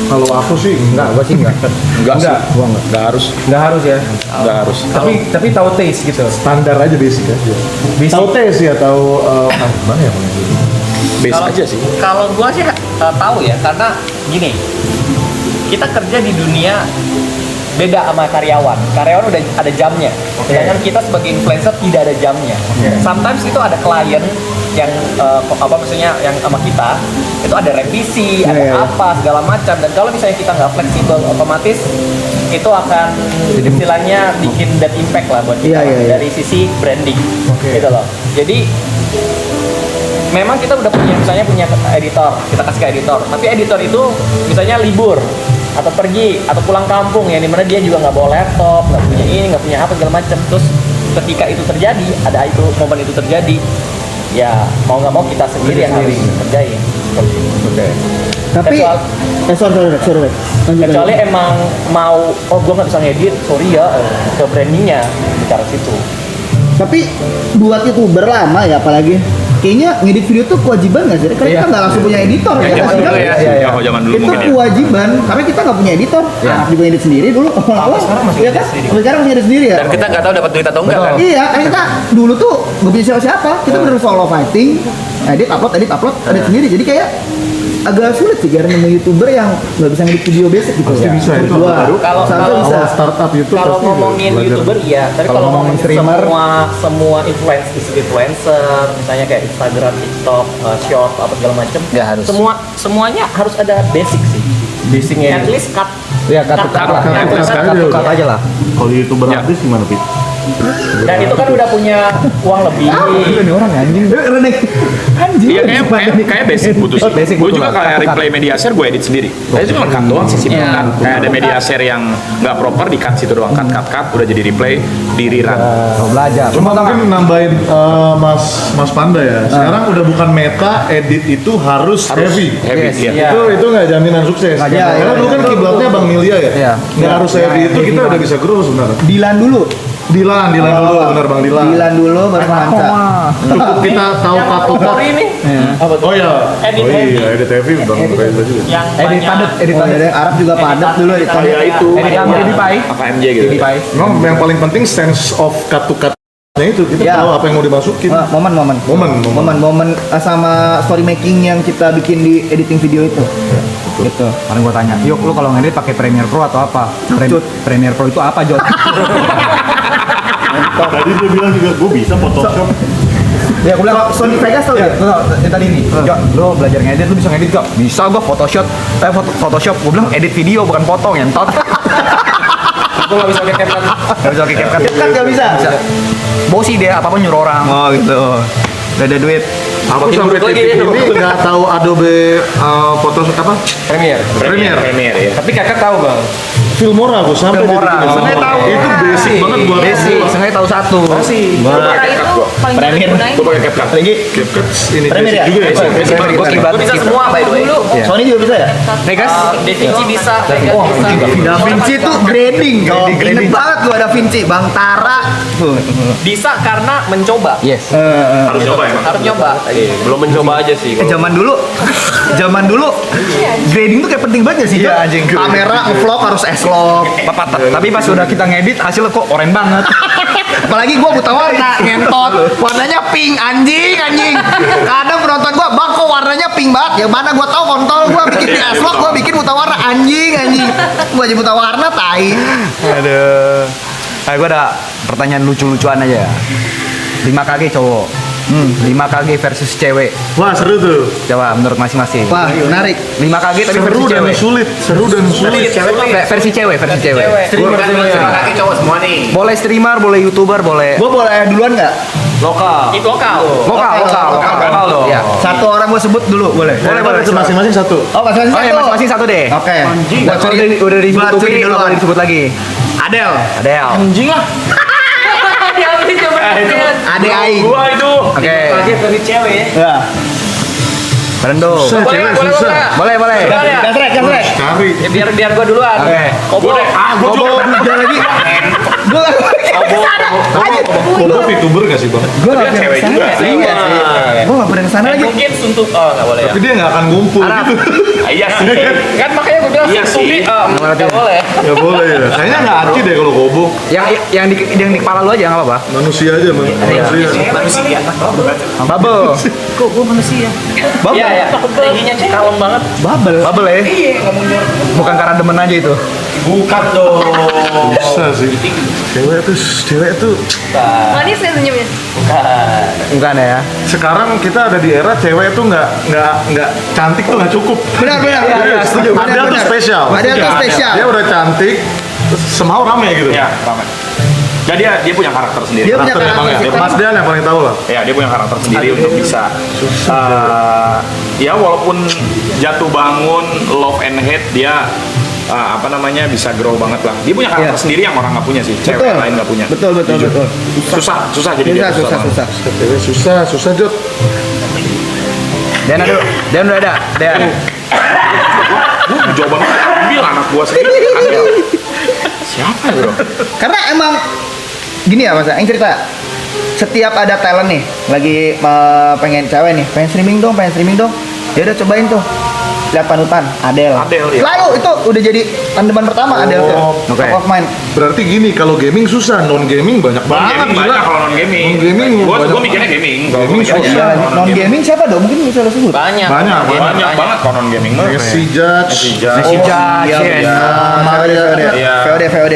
Kalau aku sih Enggak, gua sih enggak. Enggak sih, nggak harus. Nggak harus ya. Nggak harus. Tapi tahu taste gitu. standar aja basic aja. Tahu tes ya, tahu gimana ya? Base aja sih. Kalau gua sih tahu ya, karena gini, kita kerja di dunia beda sama karyawan. Karyawan udah ada jamnya. Sedangkan kita sebagai influencer tidak ada jamnya. Sometimes itu ada klien yang yang sama kita itu ada revisi, ada apa segala macam. Dan kalau misalnya kita nggak fleksibel, otomatis itu akan istilahnya bikin bad impact lah buat kita dari sisi branding, gitu loh. Jadi memang kita udah punya editor, kita kasih ke editor. Tapi editor itu misalnya libur atau pergi atau pulang kampung ya, dimana dia juga nggak bawa laptop, nggak punya ini, nggak punya apa segala macam. Terus ketika itu terjadi, ada itu momen itu terjadi, ya mau nggak mau kita sendiri yang harus kerjain. Oke. Tapi sorry. Kecuali emang mau, oh gue nggak bisa ngedit, sorry ya, ke brandingnya bicara situ. Tapi buat YouTuber lama ya apalagi kayaknya ngedit video tuh kewajiban nggak sih? Karena kita nggak langsung punya editor ya. Zaman dulu ya. Kalau zaman dulu Itu mungkin ya. kewajiban karena kita nggak punya editor. Anak juga edit sendiri dulu. sekarang masih Iya edit kan? sendiri. Sampai sekarang masih edit sendiri ya. Dan kita nggak tahu dapat duit atau enggak kan. Iya, karena kita dulu tuh nggak punya siapa-siapa. Kita bener solo fighting, edit upload, sendiri. Jadi kayak agak sulit sih karena nemu YouTuber yang nggak bisa ngedit video basic gitu. Pasti bisa itu. Wah, Kalau seharusnya bisa. Startup YouTube Kalau pasti ngomongin belajar. YouTuber iya, tapi Kalau kalau ngomongin ngomongin streamer, semua influencer, misalnya kayak Instagram, TikTok, Short, apa segala macam, Nggak harus. Semuanya harus ada basic sih. Basicnya At least cut. ya cut lah. Cut aja lah. Kalau YouTuber artis gimana, Pit? Dan itu kan udah punya uang lebih. Ini orang anjing. Anjing. Iya kayak basic butuh sih. Basic Gue butuh juga lah. kayak Cut. replay media share gue edit sendiri. Tapi cuma cut doang sih simpel kan. Kayak ada media share yang nggak proper di cut situ doang cut udah jadi replay di rerun. Mau belajar. Cuma mungkin nambahin Mas Panda ya. Sekarang udah bukan meta edit itu harus heavy. Heavy. Yes. Iya. Itu nggak jaminan sukses. Nggak jaminan. Karena dulu kan kiblatnya Bang Milya ya. Iya. Nggak harus heavy itu kita udah bisa grow sebenarnya. Dilan dulu. Dilan dulu benar Bang Dilan. Dilan dulu baru Manca. Cukup kita tahu patokan. Sorry ini. Oh iya. Edit Oh heavy. iya, edit heavy Bang Reza juga. Yang Edit padat, edit Oh, padat. ada yang Arab juga padat dulu edit padat. Kayak itu. Edit yang jadi pai. AKMJ gitu. Jadi pai. Memang yang paling penting sense of cut to cut-nya itu kita Ya. tahu apa yang mau dimasukin. Momen sama story making yang kita bikin di editing video itu. Gitu. Kemarin gua tanya, yuk lu kalau ngedit pakai Premiere Pro atau apa? Premiere Pro itu apa, Jod? Tadi dia bilang juga gue bisa Photoshop. Ya, gua bilang Sony Vegas tau ya, gak? yang tadi nih, Jod, lu belajar ngedit, lu bisa ngedit gak? Bisa gua Photoshop, Photoshop, gua bilang edit video bukan foto, ngentot. Gue nggak bisa pakai CapCut. Gak bisa pakai CapCut. CapCut nggak bisa? Bosi dia, apa-apa nyuruh orang. Oh gitu. Udah ada duit. Aku sampai titik ini nggak tahu Adobe Photoshop apa? Premiere. Premiere. ya. Tapi kakak tahu bang. Filmora aku sampai di Filmora. titik itu. Sengaja tahu. Itu basic banget buat Basic, sengaja tahu satu. Cara itu paling banyak digunain. Gue pakai CapCut. CapCut ini Premiere basic ya? juga ya. Basic paling Gue basic. bisa semua by the way. Dulu. Sony juga bisa ya? Vegas. DaVinci bisa. Vegas bisa. Da Vinci tuh grading dong. Ingat banget gua Da Vinci, Bang Tara. Tuh. Bisa karena mencoba. Yes. Harus coba emang. Harus nyoba. Belum mencoba aja sih. Zaman dulu grading tuh kayak penting banget ya sih. Iya, Jod? anjing. Kamera ngevlog harus S-log. Tapi pas udah kita ngedit hasilnya kok oren banget. Apalagi gua buta warna, ngentot. Warnanya pink, anjing. Kadang penonton gua, "Bang, kok warnanya pink banget?" Ya mana gua tahu kontol gua bikin di S-Log, gua bikin buta warna, anjing. Gua aja buta warna, tai. Aduh. Kayak gue ada pertanyaan lucu-lucuan aja. 5 kg cowok. 5 kg versus cewek. Wah seru tuh. Coba menurut masing-masing. Wah, menarik. 5 kg tapi versi Seru dan cewek. sulit. Seru dan sulit. Versi cewek. Kaki cowok semua nih. Boleh streamer, boleh YouTuber, boleh Gua boleh duluan nggak? Itu lokal. lokal dong. Iya. Satu orang gua sebut dulu, boleh? Boleh masing-masing satu. Oh, masing-masing Oh ya satu. masing-masing satu deh. Oke. Buat udah disebut Buat Tubi, Tubi nggak duluan. boleh disebut lagi. Adele. Anjing lah. Dia beli coba. Ade Aing. Gua itu. Oke. Lagi dari cewek ya. Ya. Berendo. Susah cewek susah. Boleh. Gasrek. Cari. Ya, biar gua duluan. Oke. Kobo. Gue juga. Udah lagi. Gua Kobo VTuber gak sih bang? Gua nggak pernah Cewek kesana. juga. Iya sih. Gua nggak pernah kesana lagi. Mungkin suntuk. Oh nggak boleh ya. Tapi dia nggak akan ngumpul gitu. Iya sih. Kan makanya gua bilang Iya suntuk sih. nggak boleh. Ya boleh ya. Kayaknya nggak aci deh kalau Kobo. Yang di kepala lu aja nggak apa-apa. Manusia aja manusia. Manusia. Bubble. Kok gua manusia? Iya ya. Tingginya kalem banget. Bubble ya. Iya ngomong jorok. Bukan karena demen aja itu. Bukan dong. Bisa sih. Cewek tuh Manis ya senyumnya. Bukan ya. sekarang kita ada di era cewek tuh nggak cantik tuh nggak cukup. Benar. Setuju. Adele tuh spesial. Adele tuh spesial. Dia udah cantik, semau rame gitu. Ya, ramai. Dan dia punya karakter sendiri. Dia punya Karakter emang ya. karakter. Mas Dian yang paling tahu lah. Ya, dia punya karakter sendiri untuk bisa ya walaupun jatuh bangun, love and hate, dia apa namanya bisa grow banget lah. Dia punya karakter sendiri yang orang nggak punya sih, cewek Betul. yang lain nggak punya. Betul. Susah jadi dia Susah Jod. Dan udah ada. Gue jauh banget ambil anak gua sendiri. Ambil. Siapa bro? Karena emang gini ya Mas, yang cerita setiap ada talent nih lagi pengen cewek nih, pengen streaming dong, ya udah cobain tuh, lihat panutan Adele, iya. selalu itu udah jadi tandeman pertama Adele tuh, Oke. top of mind. Berarti gini, kalau gaming susah, non gaming banyak banget. Gaming banyak kalau non gaming. Non gaming. Gua mikirnya gaming. Gaming susah. Non gaming siapa dong? Mungkin bisa lo sebut. Banyak Banyak banget kalau non gaming mah. Messi Judge. Messi Judge,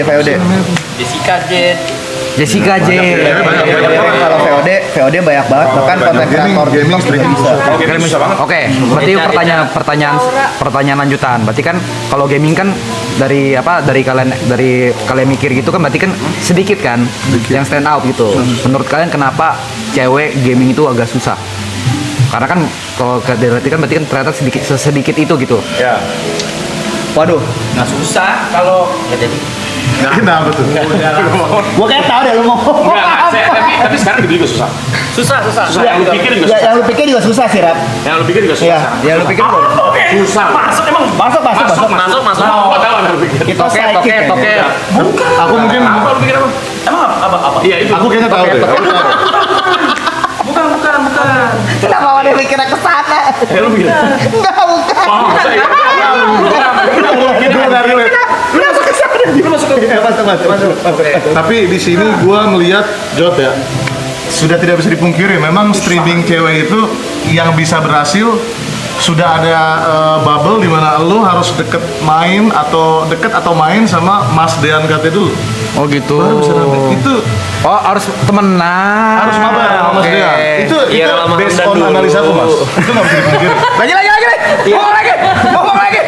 VOD. Jessica J. Kalau VOD banyak banget, bahkan konten kreator gaming streaming bisa. Kalau gaming susah banget. Oke, berarti pertanyaan lanjutan. Berarti kan kalau gaming kan dari kalian mikir gitu kan berarti kan sedikit kan yang stand out gitu. Menurut kalian kenapa cewek gaming itu agak susah? Karena kan kalau berarti kan ternyata sedikit itu gitu. Ya. Waduh, Nah susah kalau nggak jadi. Kenapa tuh? gua kayak tahu deh lu mau. Tapi sekarang gitu juga susah. Susah. Yang lu pikir juga susah. Yang lu pikir juga susah sih, Rap. Yang lu pikir juga susah. Iya, yang lu pikir Susah. Masuk emang. masuk. Nggak tahu yang lu pikir. Itu sidekick kayaknya. Aku mungkin Apa lu pikir apa? Emang apa? Iya itu. aku kayaknya tahu deh. Bukan. Kenapa ada mikirnya ke sana? Ya lu pikir. Enggak, bukan. Masa iya? Masuk. Tapi di sini gua melihat Jod ya, sudah tidak bisa dipungkiri memang streaming cewek itu yang bisa berhasil sudah ada bubble di mana lu harus deket atau main sama Mas Dean Kate dulu. Oh gitu. Baru bisa rame. Itu Oh harus temenan. harus mabar sama Mas Oke. Dean. Itu lama based Hamdan on dulu. analisa aku Mas. Itu nggak bisa dipungkiri. Lagi. Ngomong lagi.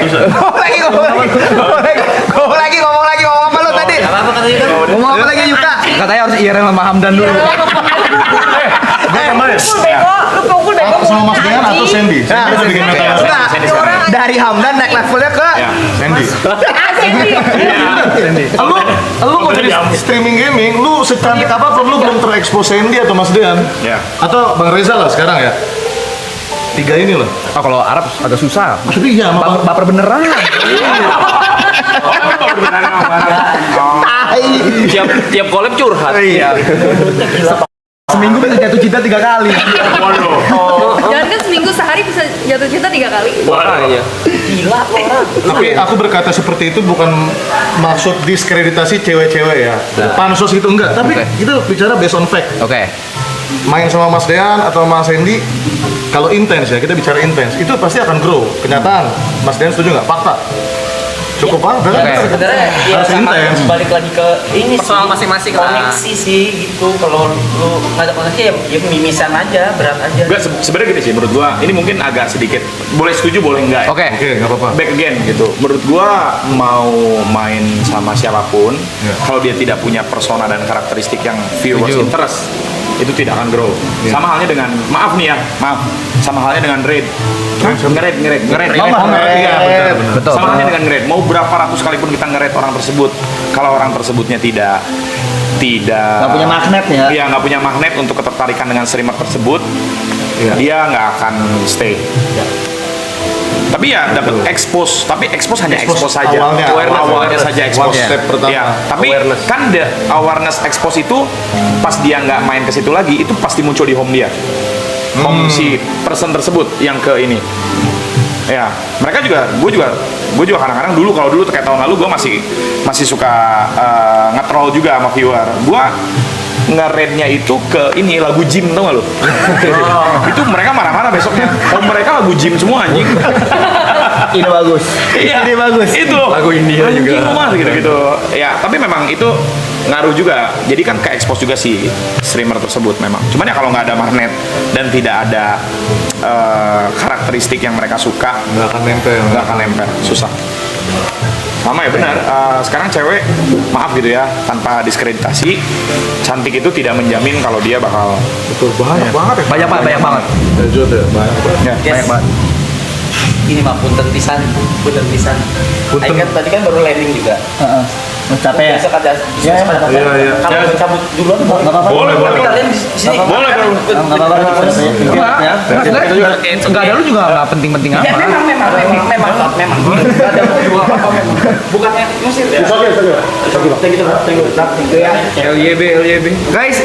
Ngomong apa lu tadi? Apa katanya kan? Ngomong apa lagi Yuka? Katanya harus IRL sama Hamdan dulu. Gue tambahin. Sama Mas Dean atau Sandy? Sandy udah bikin meta. Enggak. Dari Hamdan naik levelnya ke Sandy. Lu mau jadi streaming gaming, lu secantik apapun lu belum terekspos Sandy atau Mas Dean. Ya. Atau Bang Reza lah sekarang ya. Tiga ini loh. Oh kalau Arab agak susah. Tapi iya, sama Bang. Baper beneran. Tiap collab curhat. Iya. Seminggu bisa jatuh cinta 3 kali. Jangan kan seminggu sehari bisa jatuh cinta 3 kali. Gila orang. Tapi aku berkata seperti itu bukan maksud diskreditasi cewek-cewek ya. Pansos itu enggak, tapi itu bicara based on fact. Oke. Main sama Mas Dean atau Mas Sandy, kalau intens ya, kita bicara intens, itu pasti akan grow. Kenyataan, Mas Dean setuju nggak? Fakta. Cukup fakta. Sebenarnya ya Harus sama intens. balik lagi ke ini Personal sih, masing-masing lah. koneksi sih gitu. Kalau lu nggak ada koneksi ya mimisan aja, berat aja. Enggak, sebenarnya gini sih menurut gua, ini mungkin agak sedikit boleh setuju boleh enggak ya. Oke. Oke, nggak apa-apa. Back again gitu. Menurut gua mau main sama siapapun, kalau dia tidak punya persona dan karakteristik yang viewers interest, itu tidak akan grow. Sama halnya dengan sama halnya dengan rate. Nge-rate. Betul. Sama halnya dengan nge-rate. Mau berapa ratus kali pun kita nge-rate orang tersebut, kalau orang tersebutnya tidak Nggak punya magnet ya. Iya, nggak punya magnet untuk ketertarikan dengan streamer tersebut, dia nggak akan stay. Tapi ya dapat expose, tapi expose hanya expose saja. Awalnya saja expose. Step pertama. Ya, tapi kan the awareness expose itu pas dia nggak main ke situ lagi, itu pasti muncul di home dia. Home si person tersebut yang ke ini. Ya, mereka juga, gue juga kadang-kadang kalau dulu kayak tahun lalu gue masih suka nge-troll juga sama viewer. Gue nge-rate-nya itu ke ini lagu gym, tau gak lu? Itu mereka marah-marah besoknya. Oh mereka lagu gym semua anjing. Ini bagus. Iya, Ini bagus. Itu Lagu India juga. Mas gitu-gitu. Ya, tapi memang itu ngaruh juga. Jadi kan ke expose juga si streamer tersebut memang. Cuman ya kalau nggak ada magnet dan tidak ada karakteristik yang mereka suka, Nggak akan nempel. susah. Sama ya benar. Sekarang cewek, maaf gitu ya, tanpa diskreditasi, cantik itu tidak menjamin kalau dia bakal Betul, banyak banget ya. Banyak banget. Ya, Jod ya, banyak banget. ya, Banyak banget. ini mah punten pisan. Aing kan tadi kan baru landing juga. Capek ya? Besok ada. Iya. Kalau cabut duluan boleh. Boleh, Tapi boleh. kalian di sini. Boleh, bro. Nggak apa-apa. Enggak ada lu juga nggak penting-penting Ya, amat. memang. Nggak ada juga apa-apa memang. Bukannya musir ya. Thank you ya. LYB. Guys,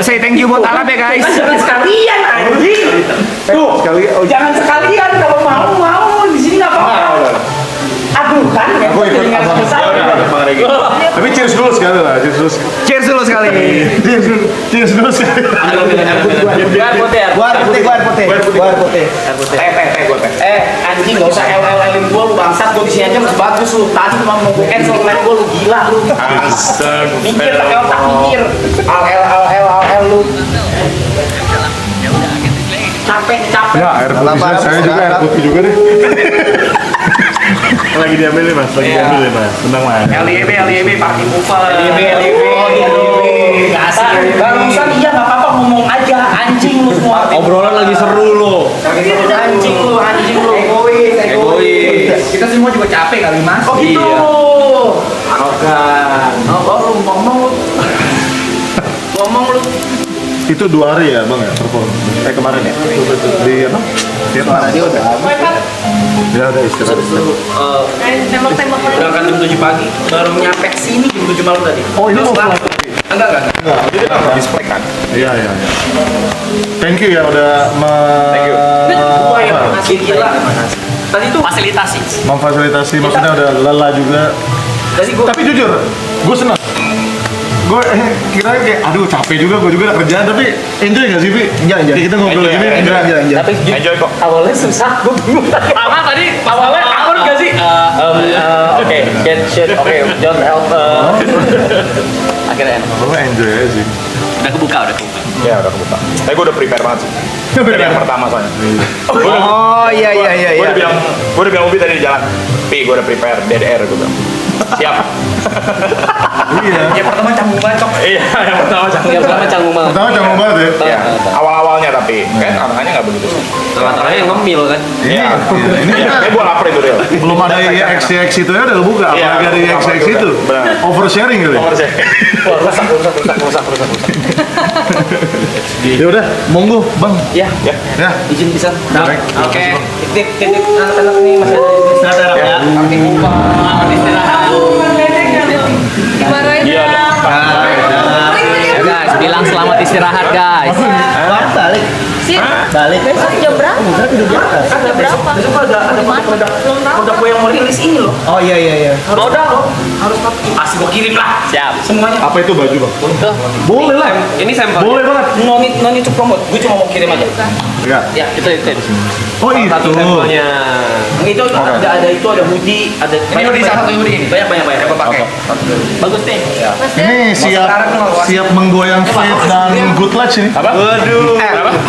say thank you buat Alap ya guys. Jangan sekalian anjing. Tuh, jangan sekalian kalau mau di sini nggak apa-apa. Aduh kan, ya Aku ikut tinggal abang. sama Ya udah, Bang Regi. Tapi cheers dulu sekali lah, cheers dulu. Cheers dulu sekali. Cheers dulu sekali. Gua air putih. Anjing gak usah LL-in gua lu bangsat, gua di sini aja masih bagus lu. Tadi cuma mau gua cancel plan gua lu gila lu. Mikir pakai otak mikir. Al lu. Capek. Ya, air putih saya juga air putih juga deh. Lagi diambil nih mas, tenang mas. LYB party pooper. LYB. Gak asik. Barusan iya gak apa-apa ngomong aja. Anjing lu semua. Obrolan lagi seru lo. Anjing lu. Egois. Kita semua juga capek kali Mas. Oh gitu. Iya. Arogan. Lu ngomong lu. Itu 2 hari ya bang ya perform. Kemarin ya. Di apa? Vietnam. Ya udah istirahat. Tembak-tembak lagi. Berangkat jam 7 pagi, baru nyampe sini jam 7 malam tadi. Oh ini mau Setelah- pulang? Enggak. Display kan. Iya. Thank you ya udah Gua yang ngasih gila. Tadi tuh Fasilitasi. memfasilitasi, maksudnya udah lelah juga. tadi gua Tapi jujur, gue senang. Gue kira kayak, aduh capek juga, gue juga ada kerjaan, tapi enjoy gak sih, Vi? Enjoy. Kayak kita ngobrol Enjoy, gini, Enjoy. tapi Enjoy kok. awalnya susah, gua bingung. Apa tadi? Awalnya awkward gak sih? Oke, get shit, oke, don't help. Akhirnya enak. Gue enjoy aja sih. Udah kebuka. Ya udah kebuka. Tapi gue udah prepare banget sih. Dari yang pertama soalnya. Oh iya. Gue udah bilang Ubi tadi di jalan. Pi, gue udah prepare DDR gue bilang. Siap. Iya. Yang pertama canggung banget, Cok. Iya, yang pertama jangan. Yang pertama canggung banget. Pertama canggung banget ya. Iya, awal-awalnya tapi kan tantangannya nggak begitu sih. Tengah-tengahnya yang ngemil kan. Iya. Ini Kayak gue lapar itu real. belum ada EXX itu ya udah buka, Iya, apalagi ada buka, EXX buka. itu. Benar. Oversharing kali. Nomor saya. Rusak. Ya udah, monggo, Bang. Ya, Ya. izin bisa. Baik. Oke. Titip anak-anak nih masih ada di Istirahat ya. Party pooper, istirahat. Dimarahin Iya, ya. Ya guys, bilang selamat istirahat guys. Balik. Sip. Balik. Besok jam berapa? Udah tidur di atas. Jam berapa? Besok ada produk gue yang mau rilis ini loh. Oh iya. Produk lo harus pasti gue kirim lah. Siap. Semuanya. Apa itu baju, Bang? Tuh. Boleh lah. Ini sampel. Boleh banget. No need to promote. Gue cuma mau kirim aja. Ya. Ya, itu di sini. Oh itu. Itu ada hoodie, ada hoodie, satu hoodie ini. Banyak yang gue pakai. Bagus nih. Mas Den, Ini siap menggoyang Fate dan Good Luck ini. Apa? Waduh.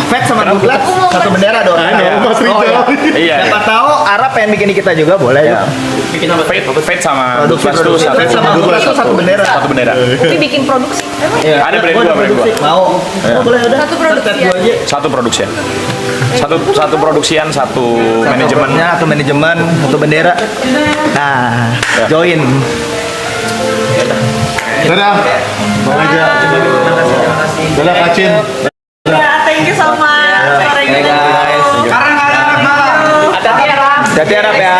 Fat sama Douglas satu bendera dong. Mas Rizal. Iya. Siapa tahu Arab pengen bikin di kita juga boleh ya. Bikin apa? Fate sama Produksi Douglas tuh satu. Fat sama Douglas tuh satu bendera. Satu bendera. Upi bikin produksi. Emang Ada brand Gua gua, udah brand gua. produksi. Mau. Oh, boleh udah. Satu produksi Tet gua aja. aja. Satu produksian. Satu produksian, satu manajemen. Satu manajemen, satu bendera. Nah, join. Dadah. Bang Eja. Dadah Kacin. Ya, thank you so much. Hey guys. Sekarang ada anak malam. Hati-hati Arab ya.